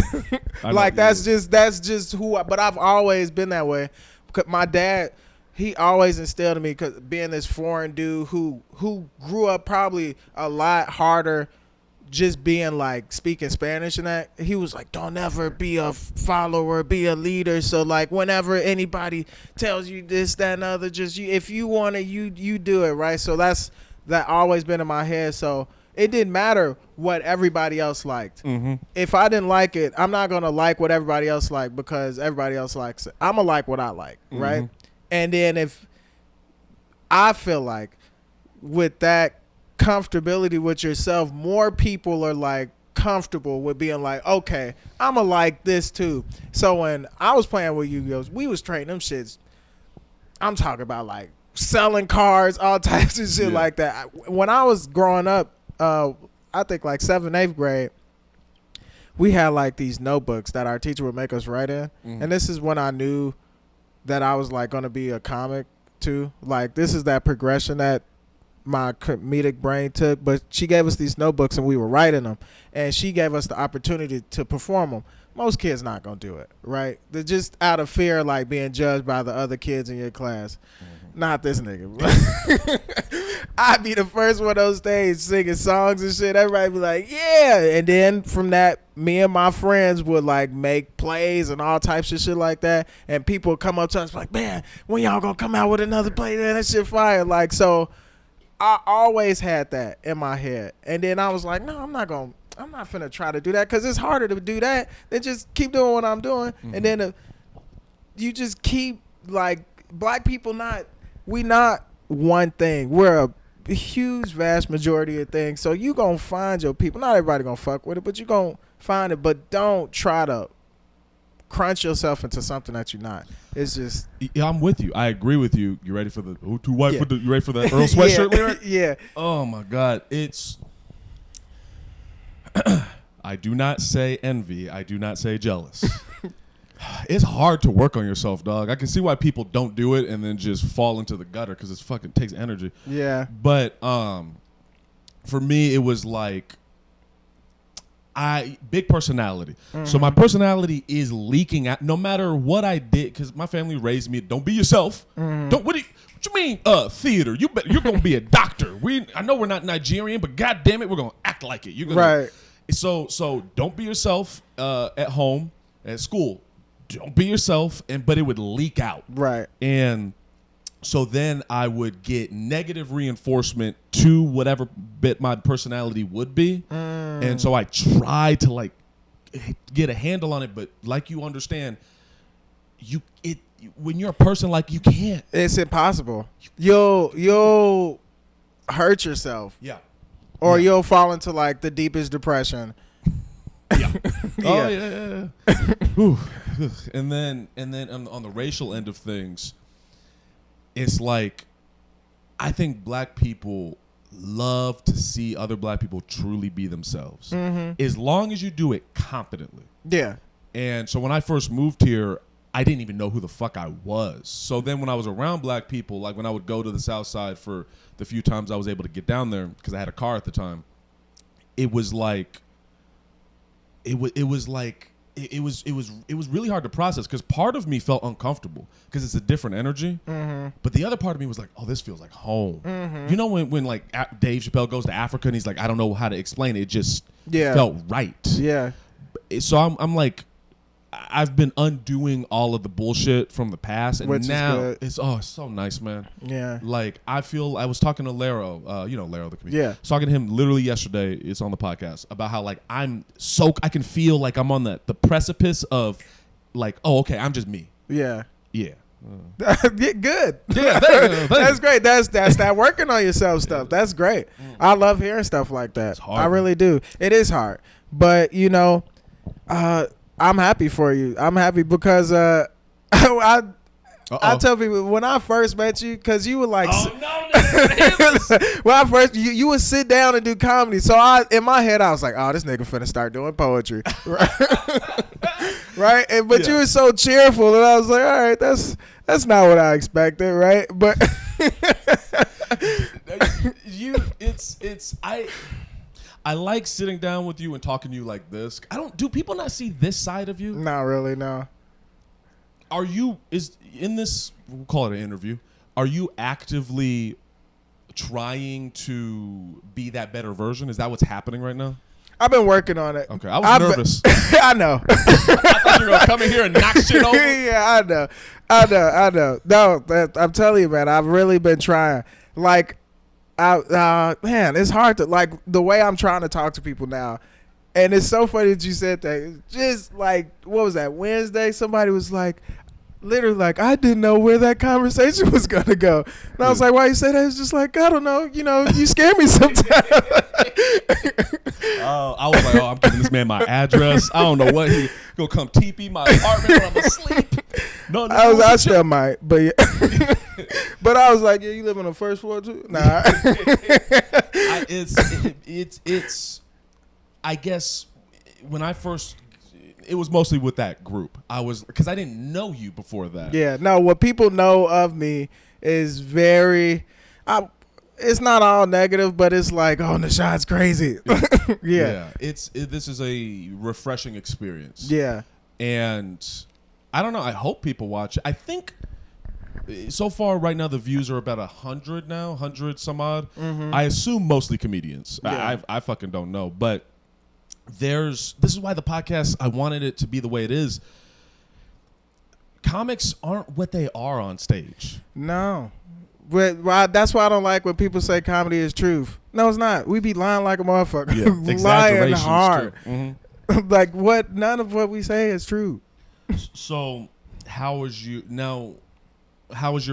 Like that's just who. But I've always been that way. Because my dad, he always instilled in me, because being this foreign dude who grew up probably a lot harder. Just being like speaking Spanish and that, he was like, don't ever be a follower, be a leader. So like whenever anybody tells you this, that, and other, just if you want it, you do it, right? So that always been in my head. So it didn't matter what everybody else liked. Mm-hmm. If I didn't like it, I'm not gonna like what everybody else liked because everybody else likes it. I'm gonna like what I like, right? And then if I feel like with that comfortability with yourself, more people are like comfortable with being like, okay, I'ma like this too. So when I was playing with Yu-Gi-Ohs, we was trading them shits. I'm talking about like selling cards, all types of shit like that. When I was growing up, I think like 7th, 8th grade, we had like these notebooks that our teacher would make us write in. And this is when I knew that I was like gonna be a comic too. Like this is that progression that my comedic brain took, but she gave us these notebooks and we were writing them, and she gave us the opportunity to perform them. Most kids not gonna do it, right? They're just out of fear, like being judged by the other kids in your class. Not this nigga. I'd be the first one on stage singing songs and shit. Everybody be like, yeah. And then from that, me and my friends would like make plays and all types of shit like that. And people would come up to us like, man, when y'all gonna come out with another play? Man, that shit fire. Like, so I always had that in my head. And then I was like, no, I'm not finna try to do that, because it's harder to do that than just keep doing what I'm doing. And then you just keep like, black people we not one thing. We're a huge, vast majority of things. So you gonna find your people. Not everybody gonna fuck with it, but you gonna find it. But don't try to crunch yourself into something that you're not. It's just. Yeah, I'm with you. I agree with you. You ready for the too white? Yeah. You ready for that Earl Sweatshirt lyric? Yeah. Oh my God, it's. I do not say envy. I do not say jealous. It's hard to work on yourself, dog. I can see why people don't do it and then just fall into the gutter, because it fucking takes energy. Yeah. But for me, it was like big personality. So my personality is leaking out no matter what I did, because my family raised me. Don't be yourself. What you mean? Theater. You're gonna be a doctor. I know we're not Nigerian, but God damn it, we're gonna act like it. You're gonna, right. So don't be yourself at home, at school. Don't be yourself, but it would leak out. Right. And so then I would get negative reinforcement to whatever bit my personality would be. And so I tried to like get a handle on it, but like you understand, when you're a person, like, you can't. It's impossible. You'll hurt yourself. Yeah. Or you'll fall into like the deepest depression. Yeah. Oh yeah. Ooh. And then on the racial end of things, it's like I think black people love to see other black people truly be themselves, as long as you do it competently. Yeah. And so when I first moved here, I didn't even know who the fuck I was. So then when I was around black people, like when I would go to the South Side for the few times I was able to get down there, because I had a car at the time, it was like, it was really hard to process, because part of me felt uncomfortable because it's a different energy. But the other part of me was like, oh, this feels like home. You know when like Dave Chappelle goes to Africa and he's like, I don't know how to explain it. It just felt right. Yeah. So I'm like, I've been undoing all of the bullshit from the past, and now it's so nice, man. Yeah. Like I was talking to Laro, Laro the comedian. Yeah. I was talking to him literally yesterday. It's on the podcast about how like I can feel like I'm on the precipice of like, oh, okay, I'm just me. Yeah. Yeah. Good. Yeah, thank you. That's great. That's that working on yourself stuff. That's great. I love hearing stuff like that. It's hard, I really do. It is hard, but I'm happy for you. I'm happy because I tell people when I first met you, because you were like, when I first you would sit down and do comedy. So in my head I was like, oh, this nigga finna start doing poetry, right? But you were so cheerful, and I was like, all right, that's not what I expected, right? But I like sitting down with you and talking to you like this. Do people not see this side of you? Not really, no. We'll call it an interview, are you actively trying to be that better version? Is that what's happening right now? I've been working on it. Okay, I was nervous. I know. I thought you were going to come in here and knock shit over. Yeah, I know. No, I'm telling you, man, I've really been trying. Like, man, it's hard to, like, the way I'm trying to talk to people now. And it's so funny that you said that. It's just like, what was that, Wednesday? Somebody was like, literally like, I didn't know where that conversation was going to go. And I was like, why you say that? It's just like, I don't know. You scare me sometimes. I was like, I'm giving this man my address. I don't know what he going to come teepee my apartment when I'm asleep. No, I still might, but yeah. But I was like, yeah, you live on the first floor too? Nah. It's I guess when I first, it was mostly with that group. Because I didn't know you before that. Yeah, no, what people know of me is it's not all negative, but it's like, oh, Noshod's crazy. Yeah. This is a refreshing experience. Yeah. And I don't know, I hope people watch it. I think so far right now the views are about 100 now, 100 some odd. I assume mostly comedians. Yeah. I fucking don't know, but this is why the podcast, I wanted it to be the way it is. Comics aren't what they are on stage. No. But that's why I don't like when people say comedy is truth. No, it's not. We be lying like a motherfucker. Yeah. Lying hard. Mm-hmm. Like none of what we say is true. So how is your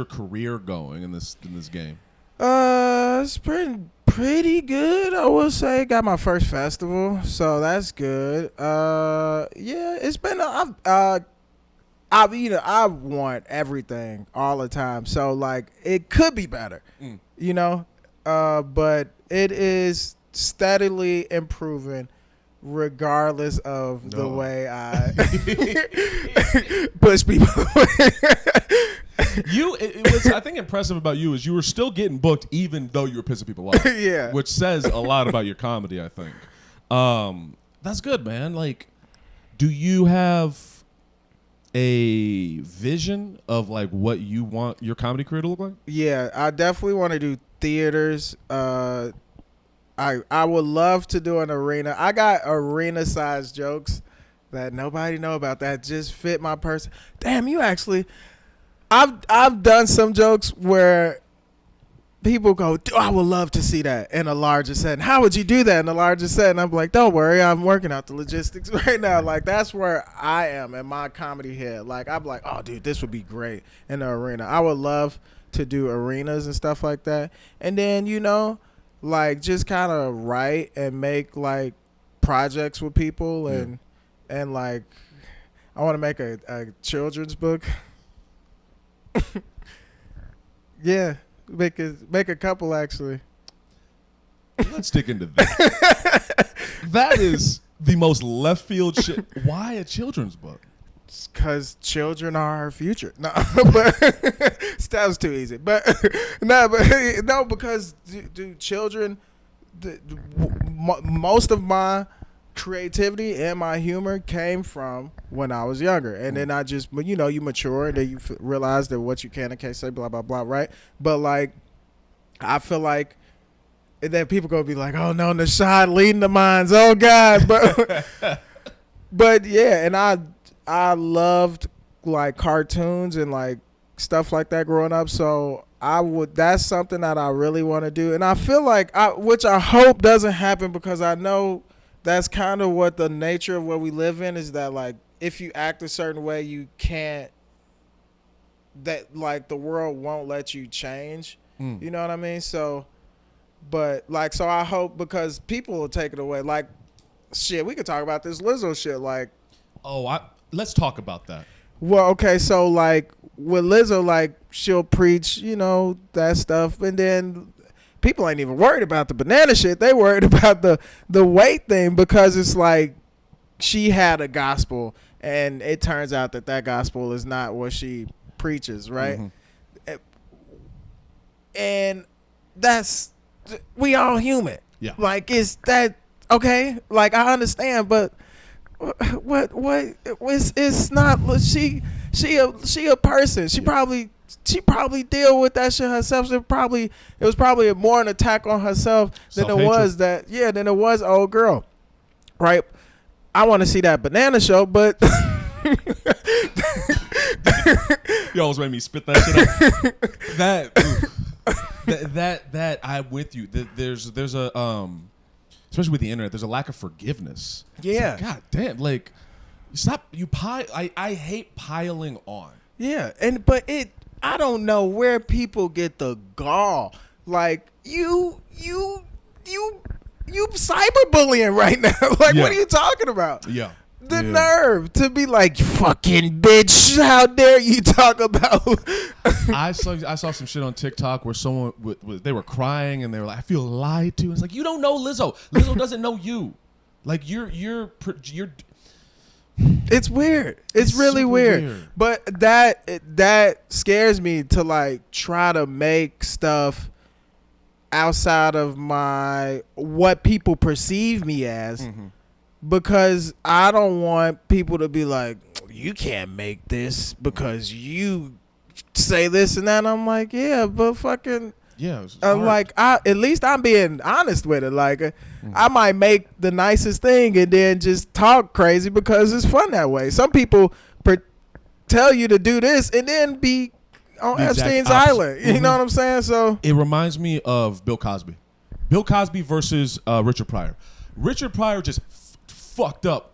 career going in this game? It's pretty good, I will say. Got my first festival, so that's good. Yeah, it's been I want everything all the time, so like it could be better, but it is steadily improving regardless of the way I push people away. What's I think impressive about you is you were still getting booked even though you were pissing people off. Yeah. Which says a lot about your comedy, I think. That's good, man. Like, do you have a vision of like what you want your comedy career to look like? Yeah, I definitely want to do theaters. I would love to do an arena. I got arena-sized jokes that nobody know about that just fit my person. Damn, you actually... I've done some jokes where people go, I would love to see that in a larger setting. How would you do that in a larger setting? I'm like, don't worry, I'm working out the logistics right now. Like, that's where I am in my comedy head. Like, I'm like, oh, dude, this would be great in the arena. I would love to do arenas and stuff like that. And then, like, just kind of write and make, like, projects with people and like I want to make a children's book. Yeah, make a couple actually. Let's dig into that. That is the most left field shit. Why a children's book? Because children are our future. No, but that was too easy. But no, because dude, children. Most of my creativity and my humor came from when I was younger, and then I just, you mature and then you realize that what you can and can't say, blah blah blah, right? But like, I feel like. And then people gonna be like, "Oh no, Noshod leading the minds." Oh God, but yeah, and I loved like cartoons and like stuff like that growing up. So that's something that I really want to do, and I feel like which I hope doesn't happen because I know that's kind of what the nature of what we live in is that like if you act a certain way, you can't. That like the world won't let you change. You know what I mean? So. But like, so I hope because people will take it away. Like, shit, we could talk about this Lizzo shit. Like, let's talk about that. Well, okay, so like with Lizzo, like she'll preach, that stuff, and then people ain't even worried about the banana shit. They worried about the weight thing because it's like she had a gospel, and it turns out that gospel is not what she preaches, right? And that's. We all human. Yeah. Like, is that okay? Like, I understand, but what? It's not. She a person. She probably deal with that shit herself. It was probably more an attack on herself than it was than it was old girl, right? I want to see that banana show, but. You always made me spit that shit out. That I'm with you. There's a especially with the internet, there's a lack of forgiveness. Yeah. Like, God damn, like stop you I hate piling on. Yeah, I don't know where people get the gall. Like you cyberbullying right now. Like what are you talking about? Yeah. The nerve to be like, fucking bitch, how dare you talk about I saw some shit on TikTok where someone they were crying and they were like, I feel lied to. It's like, you don't know Lizzo. Lizzo doesn't know you. Like you're It's weird. It's really weird. But that scares me to like try to make stuff outside of what people perceive me as. Because I don't want people to be like, you can't make this because you say this and that. And I'm like, yeah, but fucking like at least I'm being honest with it. Like I might make the nicest thing and then just talk crazy because it's fun that way. Some people tell you to do this and then be on Epstein's Island. You know what I'm saying? So it reminds me of Bill Cosby. Bill Cosby versus Richard Pryor. Richard Pryor just fucked up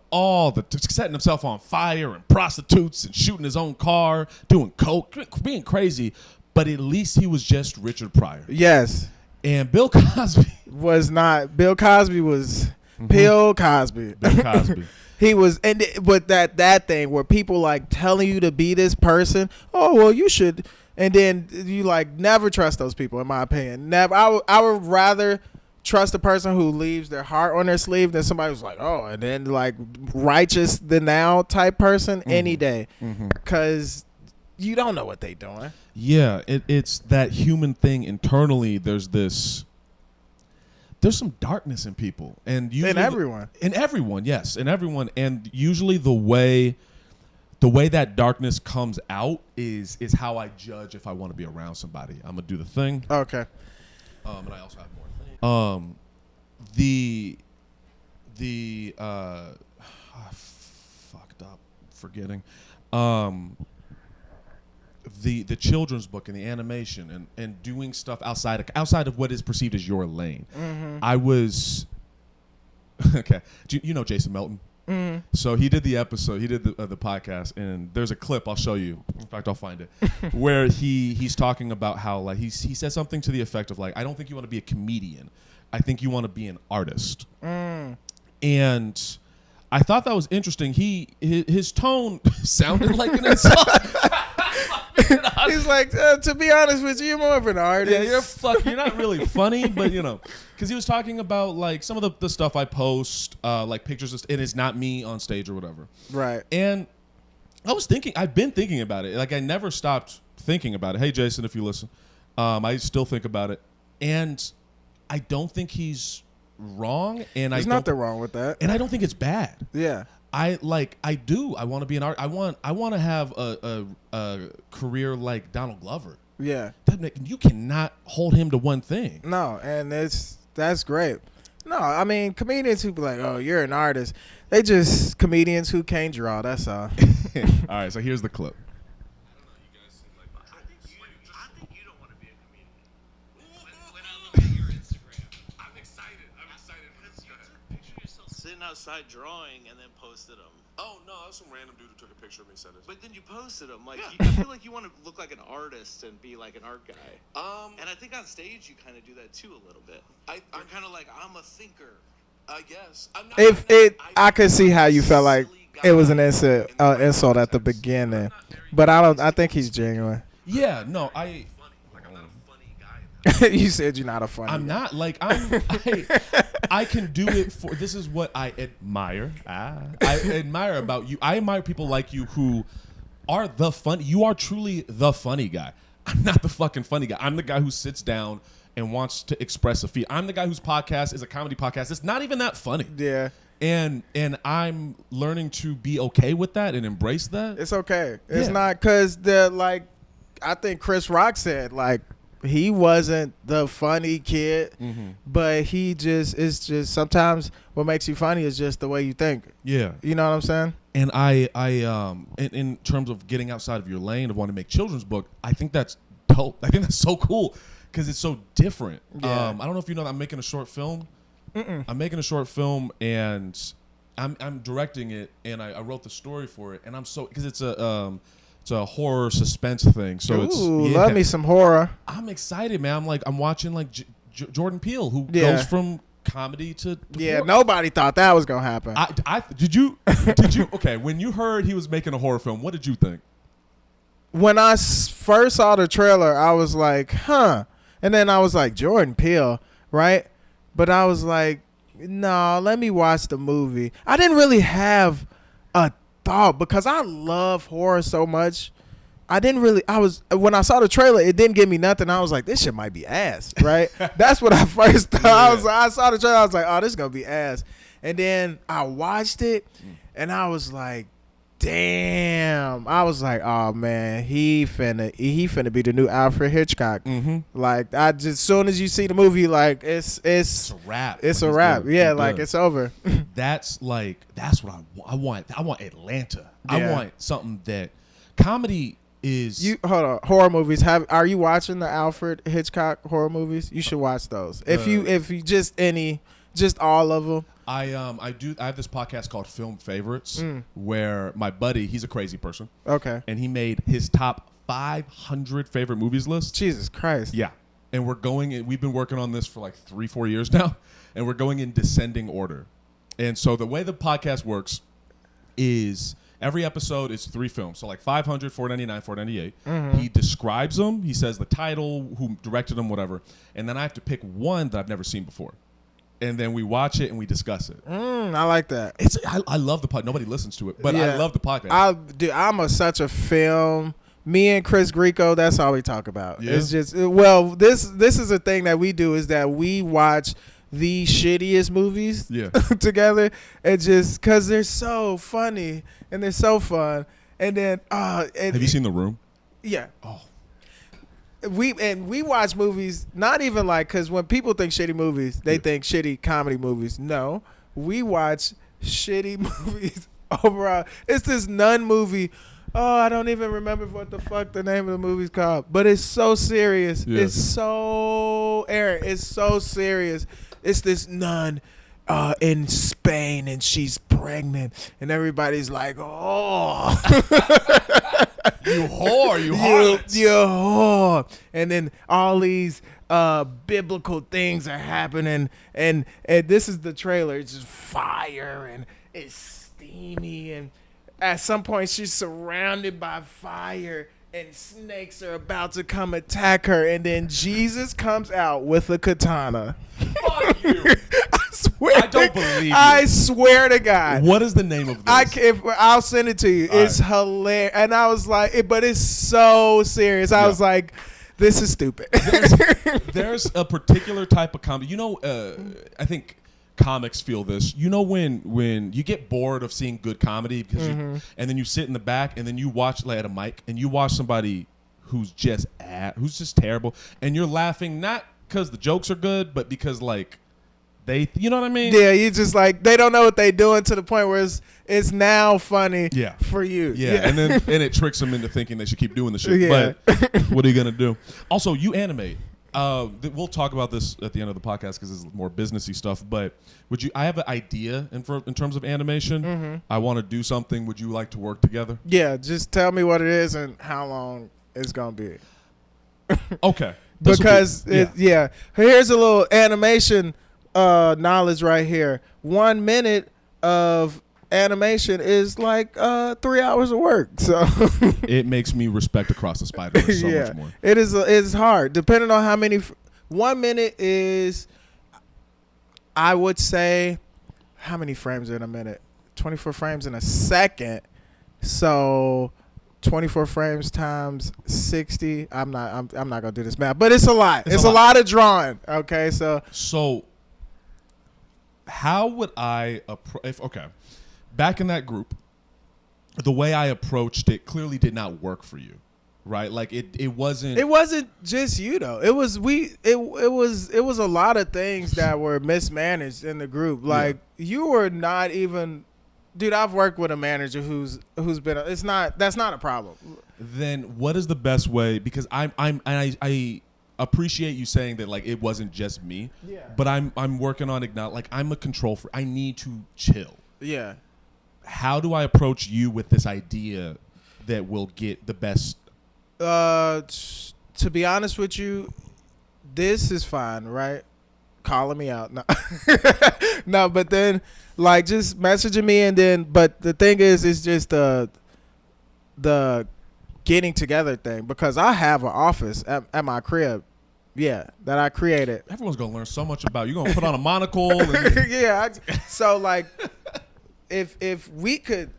setting himself on fire and prostitutes and shooting his own car, doing coke, being crazy. But at least he was just Richard Pryor. Yes. And Bill Cosby was not. Bill Cosby was Bill Cosby. Bill Cosby. He was, but that thing where people like telling you to be this person. Oh well, you should, and then you like never trust those people. In my opinion, never. I would rather trust a person who leaves their heart on their sleeve than somebody who's like, oh, and then like righteous the now type person any day, because you don't know what they doing. Yeah, it's that human thing internally. There's some darkness in people, and in everyone, yes, in everyone, and usually the way that darkness comes out is how I judge if I want to be around somebody. I'm gonna do the thing. Okay. And I also have more things. Fucked up, forgetting. The children's book and the animation and doing stuff outside of what is perceived as your lane. I was okay. You know Jason Melton? So he did the episode. He did the podcast, and there's a clip I'll show you. In fact, I'll find it where he's talking about how like he said something to the effect of like, I don't think you want to be a comedian. I think you want to be an artist. And I thought that was interesting. His tone sounded like an insult. He's like, to be honest with you, you're more of an artist. Yeah, you're not really funny, but because he was talking about like some of the stuff I post, like pictures, and it's not me on stage or whatever. Right. And I've been thinking about it. Like I never stopped thinking about it. Hey, Jason, if you listen, I still think about it, and I don't think he's wrong. And there's nothing wrong with that. And I don't think it's bad. Yeah. I want to be an art. I want to have a career like Donald Glover. Yeah. You cannot hold him to one thing. No, and that's great. No, I mean comedians who be like, "Oh, you're an artist." They just comedians who can't draw. That's all. All right, so here's the clip. Outside drawing and then posted them. Oh no, that was some random dude who took a picture of me and said it. But then you posted them. Like I feel like you want to look like an artist and be like an art guy. And I think on stage you kind of do that too a little bit. I'm kind of like I'm a thinker. I guess. I could see how you felt like it was an insult at the beginning, but I think he's genuine. Yeah. No. You said you're not a funny. I'm not like I can do it for. This is what I admire. I admire about you. I admire people like you who are the funny. You are truly the funny guy. I'm not the fucking funny guy. I'm the guy who sits down and wants to express a feel. I'm the guy whose podcast is a comedy podcast. It's not even that funny. Yeah. And I'm learning to be okay with that and embrace that. It's okay. It's not because I think Chris Rock said like. He wasn't the funny kid, but it's just sometimes what makes you funny is just the way you think. Yeah. You know what I'm saying? And in terms of getting outside of your lane of wanting to make children's book, I think that's dope. I think that's so cool because it's so different. Yeah. I don't know if you know that I'm making a short film. I'm making a short film and I'm directing it and I wrote the story for it and I'm so because it's a horror suspense thing. So love me some horror. I'm excited, man. I'm watching like Jordan Peele, who goes from comedy to horror. Nobody thought that was gonna happen. Did you? Okay, when you heard he was making a horror film, what did you think? When I first saw the trailer, I was like, huh. And then I was like, Jordan Peele, right? But I was like, no, let me watch the movie. I didn't really have a thought because I love horror so much. When I saw the trailer, it didn't give me nothing. I was like, this shit might be ass, right? That's what I first thought. Yeah. I saw the trailer, I was like, oh, this is gonna be ass. And then I watched it and I was like, damn. I was like, oh man, he finna be the new Alfred Hitchcock. Like as soon as you see the movie, like it's a wrap. It's a wrap. Yeah, like it's over. That's what I want. I want Atlanta. Yeah. I want something that comedy is. You hold on. Horror movies. Are you watching the Alfred Hitchcock horror movies? You should watch those. If you just all of them. I have this podcast called Film Favorites where my buddy, he's a crazy person. Okay. And he made his top 500 favorite movies list. Jesus Christ. Yeah. And we've been working on this for like 3-4 years now, and we're going in descending order. And so the way the podcast works is every episode is 3 films. So like 500, 499, 498. He describes them. He says the title, who directed them, whatever. And then I have to pick one that I've never seen before. And then we watch it and we discuss it. I like that. I love the podcast. Nobody listens to it, but I love the podcast. I'm such a film. Me and Chris Grieco, that's all we talk about. Yeah. It's just this is a thing that we do is that we watch the shittiest movies together, and just because they're so funny and they're so fun. And then have you seen The Room? Yeah. Oh. We watch movies not even like because when people think shitty movies, they think shitty comedy movies. No, we watch shitty movies overall. It's this nun movie. Oh, I don't even remember what the fuck the name of the movie's called, but it's so serious. Yeah. It's so Aaron. It's so serious. It's this nun in Spain and she's pregnant and everybody's like, oh. You whore, you harlot. You whore. And then all these biblical things are happening, and this is the trailer. It's just fire and it's steamy, and at some point she's surrounded by fire and snakes are about to come attack her, and then Jesus comes out with a katana. Fuck you. I don't believe you. I swear to God. What is the name of this? I'll send it to you. All it's hilarious. And I was like, but it's so serious. I was like, this is stupid. There's a particular type of comedy. You know, I think comics feel this. You know when you get bored of seeing good comedy because and then you sit in the back and then you watch at a mic and you watch somebody who's just terrible and you're laughing not because the jokes are good but because like you know what I mean? Yeah, you just like they don't know what they doing to the point where it's now funny for you. Yeah. And then it tricks them into thinking they should keep doing the shit. Yeah. But what are you gonna do? Also, you animate. We'll talk about this at the end of the podcast because it's more businessy stuff. But I have an idea in terms of animation. I want to do something. Would you like to work together? Yeah, just tell me what it is and how long it's gonna be. Okay. Because here's a little animation knowledge right here. 1 minute of animation is like 3 hours of work. So it makes me respect Across the Spider-Verse so much more. It is. It's hard depending on how many. 1 minute is, I would say, how many frames in a minute? 24 frames in a second. So 24 frames times 60. I'm not gonna do this math, but it's a lot. It's a lot of drawing. Okay, so how would I approach? Okay. Back in that group, the way I approached it clearly did not work for you, right? Like it wasn't. It wasn't just you though. It was a lot of things that were mismanaged in the group. Like you were not even, dude. I've worked with a manager who's been. That's not a problem. Then what is the best way? Because I appreciate you saying that like it wasn't just me. Yeah. But I'm working on like I'm a control freak. I need to chill. Yeah. How do I approach you with this idea that will get the best? To be honest with you, this is fine, right? Calling me out. No, no, but then like just messaging me and then, but the thing is, it's just the getting together thing because I have an office at my crib. Yeah, that I created. Everyone's going to learn so much about you. You're going to put on a monocle. And yeah. So like, if we could,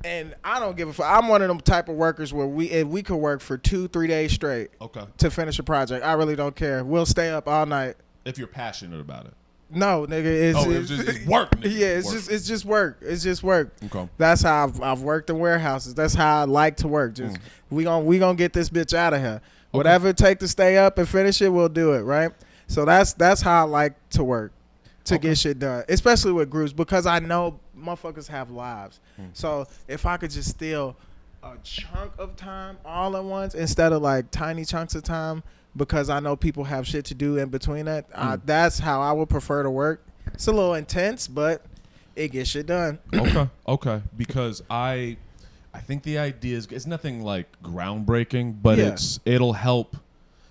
and I don't give a fuck. I'm one of them type of workers where if we could work for 2-3 days straight to finish a project. I really don't care. We'll stay up all night. If you're passionate about it. No, nigga, it's work. Nigga. Yeah, it's just work. It's just work. Okay. That's how I've worked in warehouses. That's how I like to work. Just we gonna get this bitch out of here. Okay. Whatever it take to stay up and finish it, we'll do it, right? So that's how I like to work to get shit done, especially with groups because I know motherfuckers have lives. So if I could just steal a chunk of time all at once instead of like tiny chunks of time because I know people have shit to do in between that, that's how I would prefer to work. It's a little intense, but it gets shit done. Okay. Because I think the idea is it's nothing like groundbreaking, but it'll help.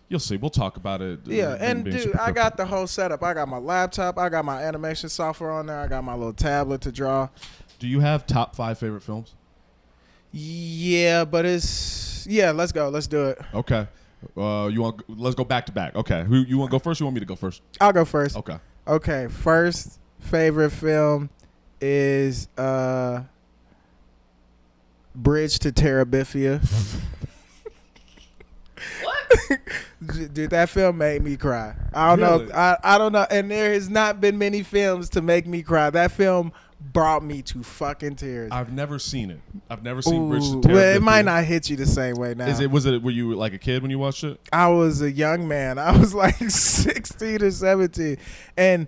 You'll see. We'll talk about it. Yeah, and dude, I got the whole setup. I got my laptop. I got my animation software on there. I got my little tablet to draw. Do you have top 5 favorite films? Yeah, but let's go. Let's do it. Okay. Let's go back to back. Okay. You want to go first? Or you want me to go first? I'll go first. Okay. First favorite film is Bridge to Terabithia. What? Dude, that film made me cry. I don't know. I don't know. And there has not been many films to make me cry. That film brought me to fucking tears. I've never seen it. I've never seen Bridge to Terabithia. Well, it might not hit you the same way now. Were you like a kid when you watched it? I was a young man. I was like 16 or 17. And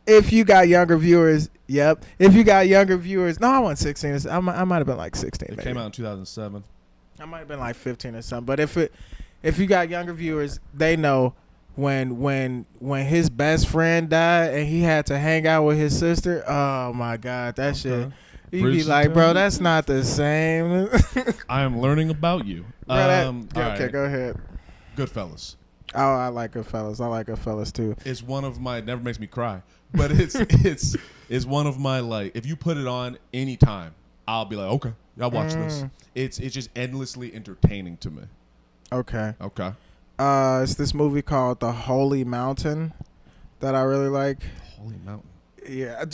if you got younger viewers, if you got younger viewers, no, I wasn't 16. I might have been like 16. It came out in 2007. I might have been like 15 or something. But if you got younger viewers, they know when his best friend died and he had to hang out with his sister. Oh my God, that shit. You be like, bro, that's not the same. I am learning about you. Okay, go ahead. Goodfellas. Oh, I like Goodfellas. I like Goodfellas too. It's one of my. It never makes me cry, but it's one of my like. If you put it on anytime, I'll be like, okay, I'll watch this. It's just endlessly entertaining to me. Okay. Okay. It's this movie called The Holy Mountain that I really like. Holy Mountain. Yeah,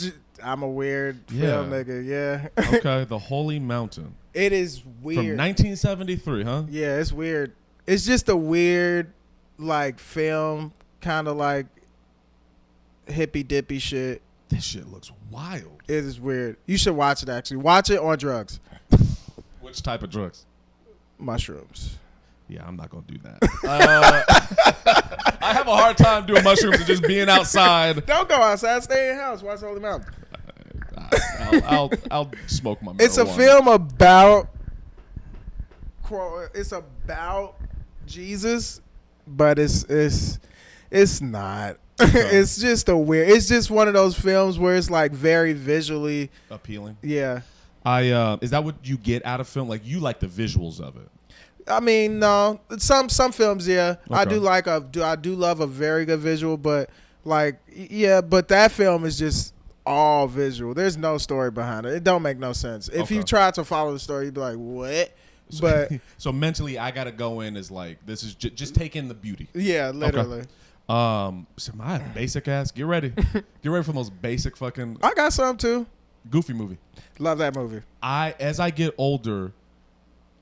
I'm a weird film nigga. Yeah. Okay, The Holy Mountain. It is weird. From 1973, huh? Yeah, it's weird. It's just a weird, like, film, kind of like hippy dippy shit. This shit looks wild. It is weird. You should watch it, actually. Watch it on drugs. Which type of drugs? Mushrooms. Yeah, I'm not going to do that. I have a hard time doing mushrooms and just being outside. Don't go outside. Stay in your house. Watch Holy Mountain. I'll smoke my marijuana. It's a film about Jesus, but it's not. It's just it's just one of those films where it's like very visually appealing. Yeah. Is that what you get out of film? Like, you like the visuals of it? I mean, no. Some films, yeah. Okay. I do love a very good visual, but like, yeah, but that film is just all visual. There's no story behind it. It don't make no sense. If you try to follow the story, you'd be like, what? But so mentally, I gotta go in as like, this is just take in the beauty. Yeah, literally. Okay. So my basic ass. Get ready. Get ready for the most basic fucking. I got some too. Goofy movie. Love that movie. As I get older,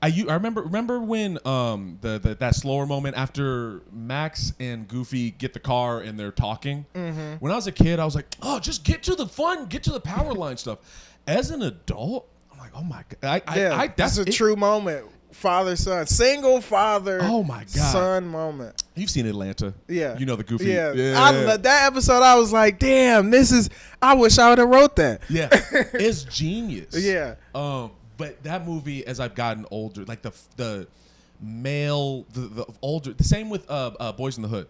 I remember when that slower moment after Max and Goofy get the car and they're talking. Mm-hmm. When I was a kid, I was like, oh, just get to the fun, get to the power line stuff. As an adult, I'm like, oh my god, that's a true moment. Father son, single father. Oh my god, son moment. You've seen Atlanta, yeah. You know the Goofy. Yeah. That episode, I was like, damn, I wish I would have wrote that. Yeah, it's genius. Yeah. But that movie, as I've gotten older, like the male, the older, the same with Boys in the Hood.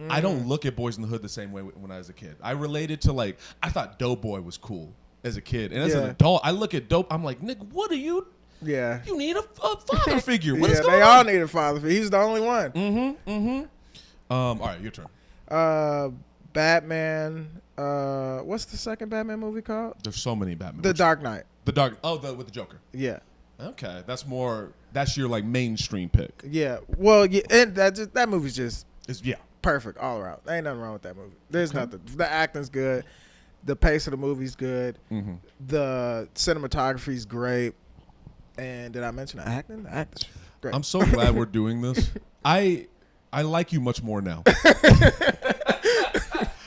I don't look at Boys in the Hood the same way when I was a kid. I related to I thought Doughboy was cool as a kid, and as an adult, I look at Dope. I'm like, Nick, what are you? Yeah, you need a father figure. What is going they on? all need a father figure. He's the only one. All right, your turn. Batman. What's the second Batman movie called? There's so many Batman. The Dark Knight. With the Joker. Yeah. Okay, that's your like mainstream pick. Yeah. Well, yeah, and that movie's just it's perfect all around. Ain't nothing wrong with that movie. There's nothing. The acting's good. The pace of the movie's good. Mm-hmm. The cinematography's great. And did I mention the acting? The acting's great. I'm so glad we're doing this. I like you much more now.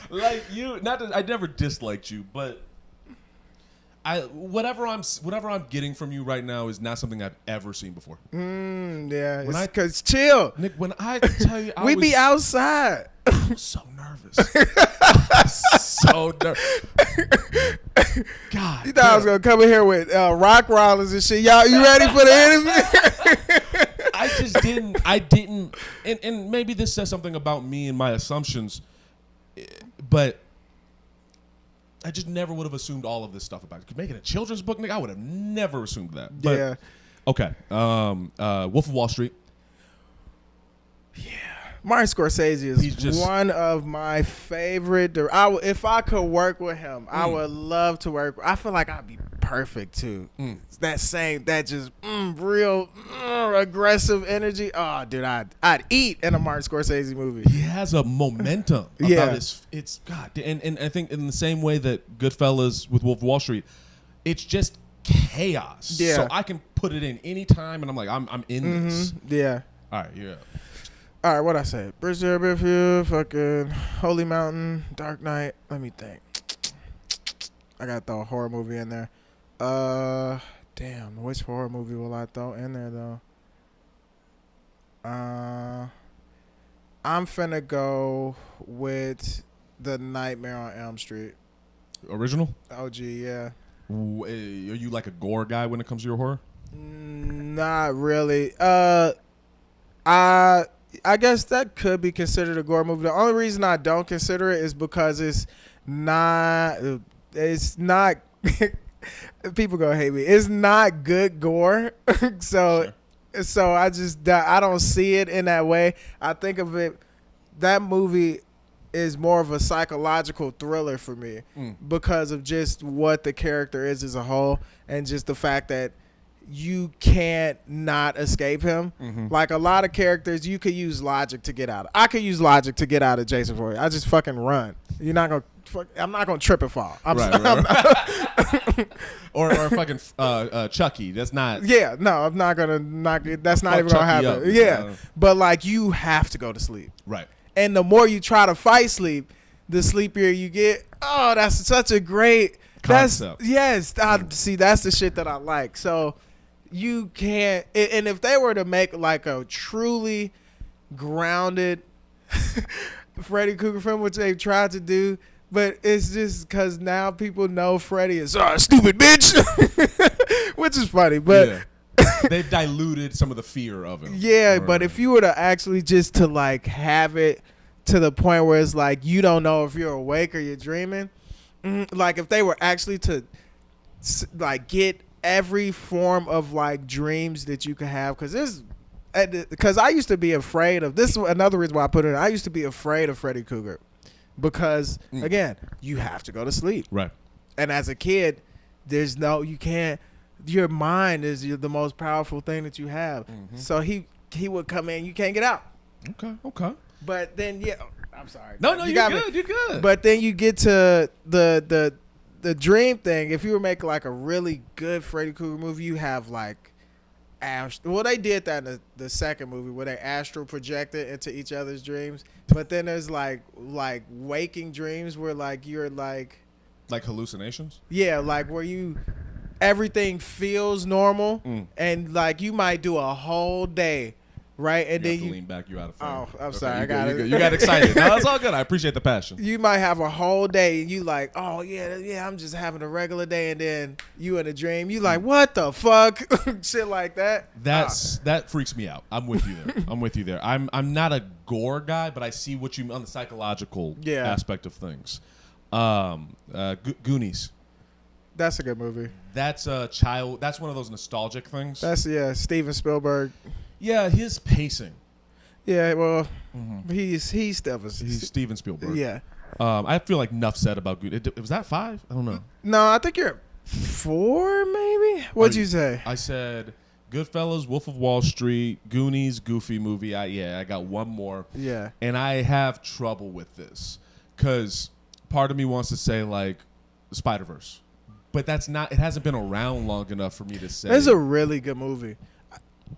Like you, not that I never disliked you, but whatever I'm getting from you right now is not something I've ever seen before. Yeah, because chill, Nick. When I tell you, we be outside. I'm so nervous. So nervous. God, you thought I was gonna come in here with rock rollers and shit. Y'all, you ready for the interview? I just didn't. I didn't. And maybe this says something about me and my assumptions, but I just never would have assumed all of this stuff about it. Making a children's book, Nick, I would have never assumed that. But, yeah. Okay. Wolf of Wall Street. Yeah. Martin Scorsese is one of my favorite. If I could work with him, I would love to work. I feel like I'd be perfect too. That just real aggressive energy. Oh, dude, I'd eat in a Martin Scorsese movie. He has a momentum about it's God, and I think in the same way that Goodfellas with Wolf of Wall Street, it's just chaos. Yeah. So I can put it in any time, and I'm like, I'm in this. Yeah. All right. Yeah. All right, what I say? Bridge Airfield, fucking Holy Mountain, Dark Knight. Let me think. I got to throw a horror movie in there. Damn, which horror movie will I throw in there though? I'm finna go with The Nightmare on Elm Street. Original? OG, yeah. Are you like a gore guy when it comes to your horror? Not really. I guess that could be considered a gore movie. The only reason I don't consider it is because it's not people gonna hate me. It's not good gore. So I don't see it in that way. I think of it that movie is more of a psychological thriller for me because of just what the character is as a whole, and just the fact that you can't not escape him. Like a lot of characters, you could use logic to get out. I could use logic to get out of Jason Voorhees. I just fucking run. You're not gonna. I'm not gonna trip and fall. Right. or fucking Chucky. That's not. Yeah, no, I'm not gonna knock it. That's not even gonna happen. Yeah, but like you have to go to sleep. Right. And the more you try to fight sleep, the sleepier you get. Oh, that's such a great concept. See, that's the shit that I like. So you can't. And if they were to make like a truly grounded Freddy Krueger film, which they've tried to do, but it's just because now people know Freddy is stupid bitch, which is funny. But they've diluted some of the fear of him. Yeah, but if you were to actually just to like have it to the point where it's like you don't know if you're awake or you're dreaming, like if they were actually to like get every form of like dreams that you could have, because I used to be afraid of this. Another reason why I put it in, I used to be afraid of Freddy Krueger because again, you have to go to sleep, right? And as a kid, you can't. Your mind is the most powerful thing that you have. So he would come in, you can't get out. Okay. But then I'm sorry. No, you're good. But then you get to the dream thing. If you were making like a really good Freddy Krueger movie, you have like well, they did that in the second movie where they astral projected into each other's dreams. But then there's like waking dreams where like you're like hallucinations. Yeah, like where everything feels normal, and like you might do a whole day, right? And you then have to lean back. You out of frame. Oh, I'm sorry. I got it. You got excited. No, that's all good. I appreciate the passion. You might have a whole day, and you like, oh yeah, I'm just having a regular day, and then you in a dream, you like, what the fuck, shit like that. That freaks me out. I'm with you there. I'm not a gore guy, but I see what you mean on the psychological aspect of things. Goonies. That's a good movie. That's one of those nostalgic things. That's Steven Spielberg. Yeah, his pacing. Yeah, well, he's Steven Spielberg. Yeah. I feel like enough said about Goonies. Was that 5? I don't know. No, I think you're at 4, maybe. What'd you say? I said Goodfellas, Wolf of Wall Street, Goonies, Goofy movie. I got one more. Yeah. And I have trouble with this because part of me wants to say like Spider-Verse. But that's not. It hasn't been around long enough for me to say. It's a really good movie.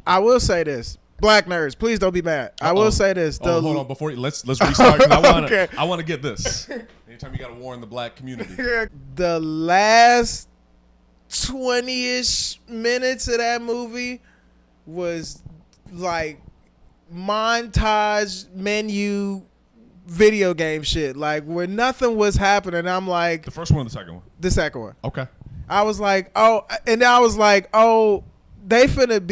I will say this, Black nerds, please don't be mad. I will say this. Hold on, before let's restart. I want to get this. Anytime you got to warn the black community. The last 20-ish minutes of that movie was like montage menu video game shit, like where nothing was happening. I'm like, the first one or the second one? The second one. Okay. I was like, it's finna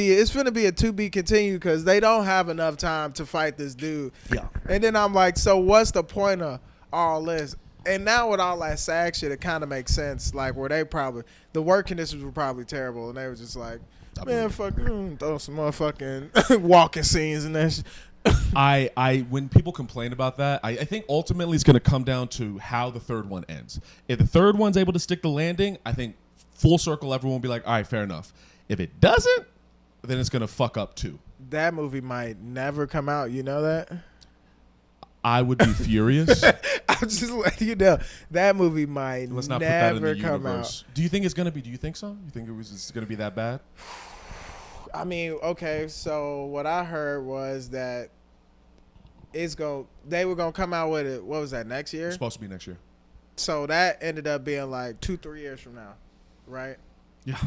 be a to be continued because they don't have enough time to fight this dude. Yeah. And then I'm like, so what's the point of all this? And now with all that SAG shit, it kind of makes sense. Like where the work conditions were probably terrible, and they were just like, man, fucking throw some motherfucking walking scenes and that shit. When people complain about that, I think ultimately it's going to come down to how the third one ends. If the third one's able to stick the landing, I think full circle everyone will be like, all right, fair enough. If it doesn't, then it's going to fuck up too. That movie might never come out. You know that? I would be furious. I'm just letting you know that movie might Let's not never put that in the come universe. out. Do you think it's going to be? Do you think so? You think it's going to be that bad? I mean, okay, so what I heard was that they were gonna come out with it. What was that, next year? It's supposed to be next year. So that ended up being like 2-3 years from now, right? Yeah.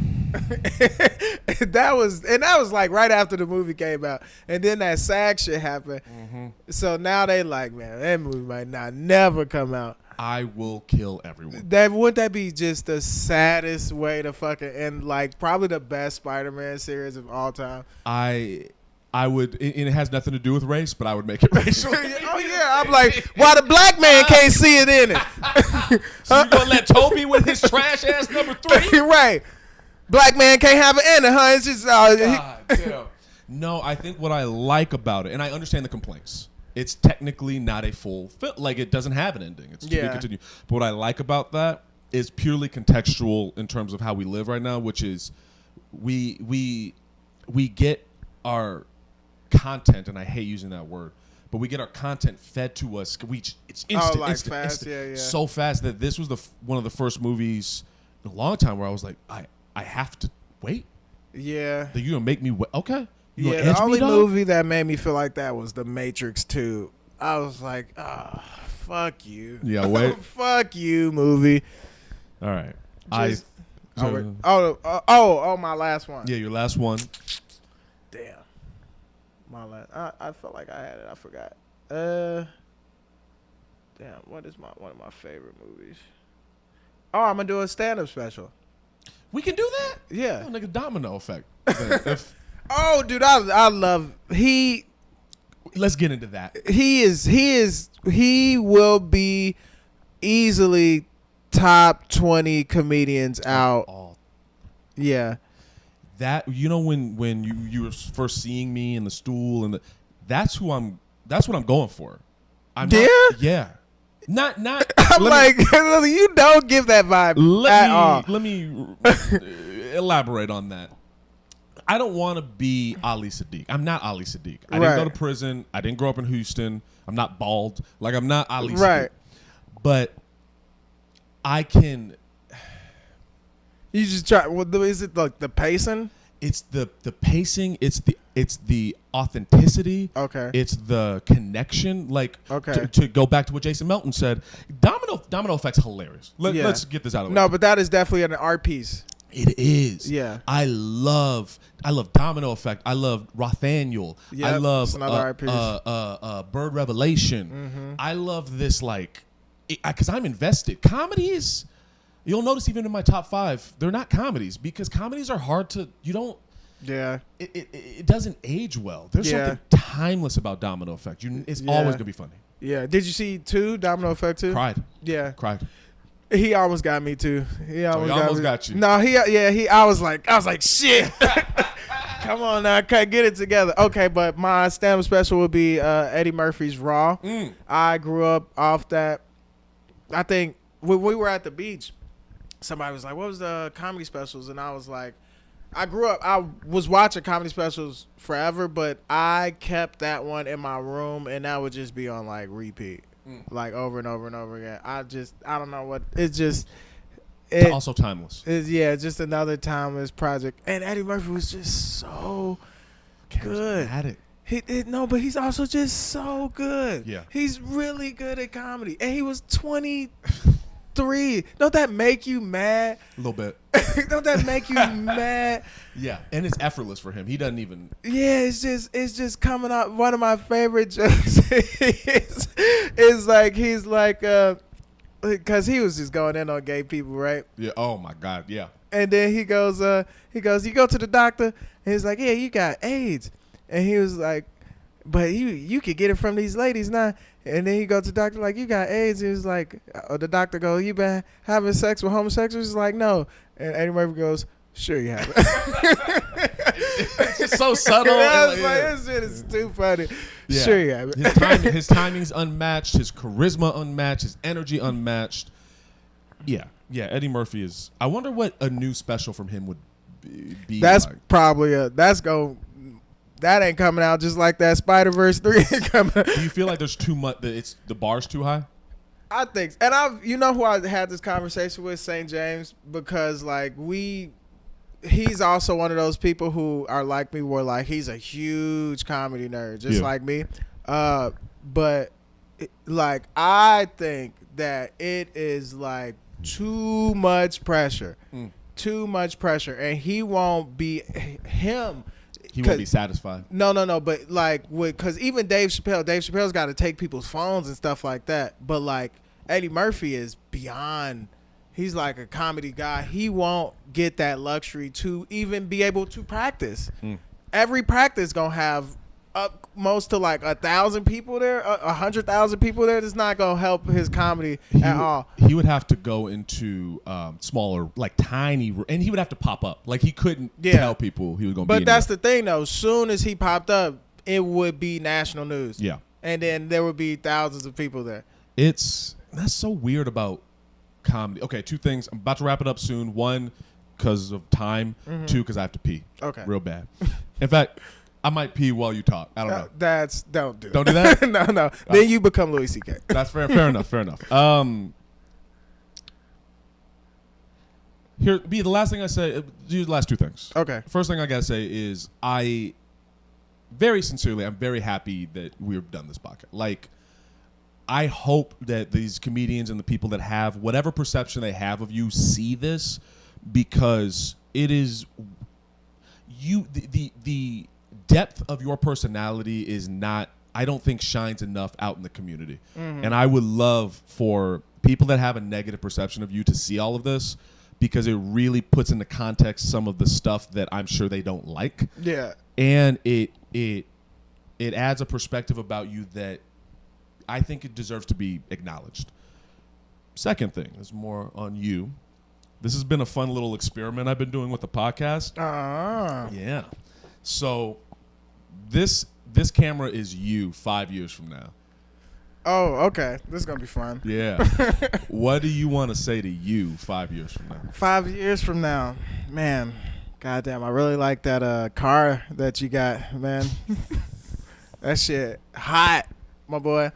that was like right after the movie came out, and then that SAG shit happened. So now they like, man, that movie might not never come out. I will kill everyone. Wouldn't that be just the saddest way to fucking end, like probably the best Spider-Man series of all time? I would, and it has nothing to do with race, but I would make it racial. Oh yeah, I'm like, why the black man can't see it in it? So you gonna let Toby with his trash ass number 3? Right. Black man can't have it in it, huh? It's just God damn. No, I think what I like about it, and I understand the complaints. It's technically not a full film. Like, it doesn't have an ending. It's to be continued. But what I like about that is purely contextual in terms of how we live right now, which is we get our content, and I hate using that word, but we get our content fed to us. It's instant, fast, instant, so fast that this was one of the first movies in a long time where I was like, I have to wait. Yeah. You're gonna make me wait? Okay. The only movie that made me feel like that was The Matrix 2. I was like, fuck you. Yeah, wait. Fuck you, movie. All right. My last one. Yeah, your last one. Damn. My last. I felt like I had it. I forgot. Damn. What is one of my favorite movies? Oh, I'm gonna do a stand-up special. We can do that? Yeah. Oh, nigga, domino effect. Oh, dude, I love Let's get into that. He will be easily top 20 comedians out. Yeah. That, when you were first seeing me in the stool that's what I'm going for. Yeah. Not I'm like, you don't give that vibe at all. Let me elaborate on that. I don't want to be Ali Sadiq. I'm not Ali Sadiq. I didn't go to prison. I didn't grow up in Houston. I'm not bald. Like, I'm not Ali Sadiq. Right. But I can. You just try. Is it like the pacing? It's the pacing. It's the authenticity. Okay. It's the connection. Like, okay. To go back to what Jason Melton said, Domino Effect's hilarious. Let's get this out of the way. No, but that is definitely an art piece. It is. Yeah. I love Domino Effect. I love Rothaniel. Yep, I love Bird Revelation. Mm-hmm. I love this, like, because I'm invested. Comedies, you'll notice even in my top 5, they're not comedies because comedies are hard to, yeah. It doesn't age well. There's something timeless about Domino Effect. It's always going to be funny. Yeah. Did you see Domino Effect 2? Cried. Yeah. Cried. He almost got me too. He almost got you. No, I was like, shit. Come on now, get it together. Okay, but my stand-up special would be Eddie Murphy's Raw. I grew up off that. I think when we were at the beach, somebody was like, "What was the comedy specials?" And I was like, I grew up. I was watching comedy specials forever, but I kept that one in my room, and that would just be on like repeat. Like over and over and over again. I don't know what it's just. It's also timeless. Just another timeless project. And Eddie Murphy was just so good. But he's also just so good. Yeah, he's really good at comedy, and he was 23. Don't that make you mad? A little bit. Don't that make you mad? Yeah, and it's effortless for him. He doesn't even. Yeah, it's just coming out. One of my favorite jokes is like he's like because he was just going in on gay people, right? Yeah. Oh my God. Yeah. And then he goes, you go to the doctor, and he's like, yeah, you got AIDS, and he was like, but you could get it from these ladies now. And then he goes to the doctor like, you got AIDS. He was like, the doctor goes, you been having sex with homosexuals? He's like, no. And Eddie Murphy goes, sure you haven't. It's just so subtle. This shit is too funny. Yeah. Sure you haven't. His timing's unmatched. His charisma unmatched. His energy unmatched. Yeah. Eddie Murphy is. I wonder what a new special from him would be. That's like. Probably that ain't coming out just like that Spider-Verse 3 ain't coming out. Do you feel like there's too much? That the bar's too high? I think, and who I had this conversation with, St. James, because like he's also one of those people who are like me, where like he's a huge comedy nerd, just like me. But like I think that it is like too much pressure, and he won't be him. He won't be satisfied. No. But like, because even Dave Chappelle's got to take people's phones and stuff like that. But like Eddie Murphy is beyond. He's like a comedy guy. He won't get that luxury to even be able to practice. Every practice gonna have up most to like 1,000 people there, 100,000 people there. That's not gonna help his comedy at all. He would have to go into smaller, like tiny, and he would have to pop up. Like he couldn't tell people he was gonna. But that's the thing, though. Soon as he popped up, it would be national news. Yeah. and then there would be thousands of people there. That's so weird about comedy. Okay, two things. I'm about to wrap it up soon. One, because of time. Mm-hmm. Two, because I have to pee. Okay. Real bad. In fact, I might pee while you talk. I don't know. Don't do Don't do that? No. Then you become Louis C.K. That's fair enough. Here, the last thing I say, do the last two things. Okay. First thing I gotta say is I'm very happy that we've done this podcast. Like, I hope that these comedians and the people that have whatever perception they have of you see this, because it is the depth of your personality is not, I don't think, shines enough out in the community. Mm-hmm. And I would love for people that have a negative perception of you to see all of this, because it really puts into context some of the stuff that I'm sure they don't like. Yeah. And it adds a perspective about you that I think it deserves to be acknowledged. Second thing is more on you. This has been a fun little experiment I've been doing with the podcast. Yeah. So this camera is you 5 years from now. Oh, okay. This is going to be fun. Yeah. What do you want to say to you 5 years from now? 5 years from now. Man, goddamn, I really like that car that you got, man. That shit hot, my boy.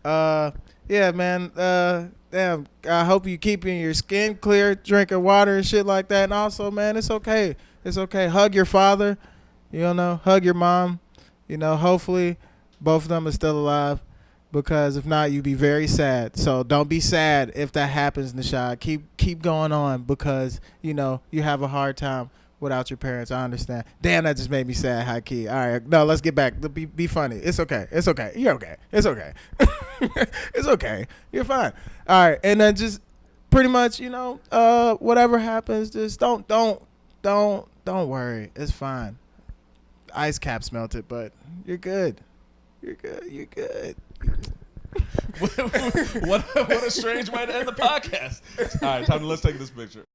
Yeah, man. Damn, I hope you keeping your skin clear, drinking water and shit like that. And also, man, it's okay. It's okay. Hug your father. You know, hug your mom. You know, hopefully both of them are still alive, because if not, you'd be very sad. So don't be sad if that happens, Noshod. Keep going on, because, you know, you have a hard time without your parents. I understand. Damn, that just made me sad, high key. All right, no, let's get back. Be funny. It's okay. It's okay. You're okay. It's okay. It's okay. You're fine. All right, and then just pretty much, you know, whatever happens, just don't worry. It's fine. Ice caps melted, but you're good. You're good. What a strange way to end the podcast. All right, let's take this picture.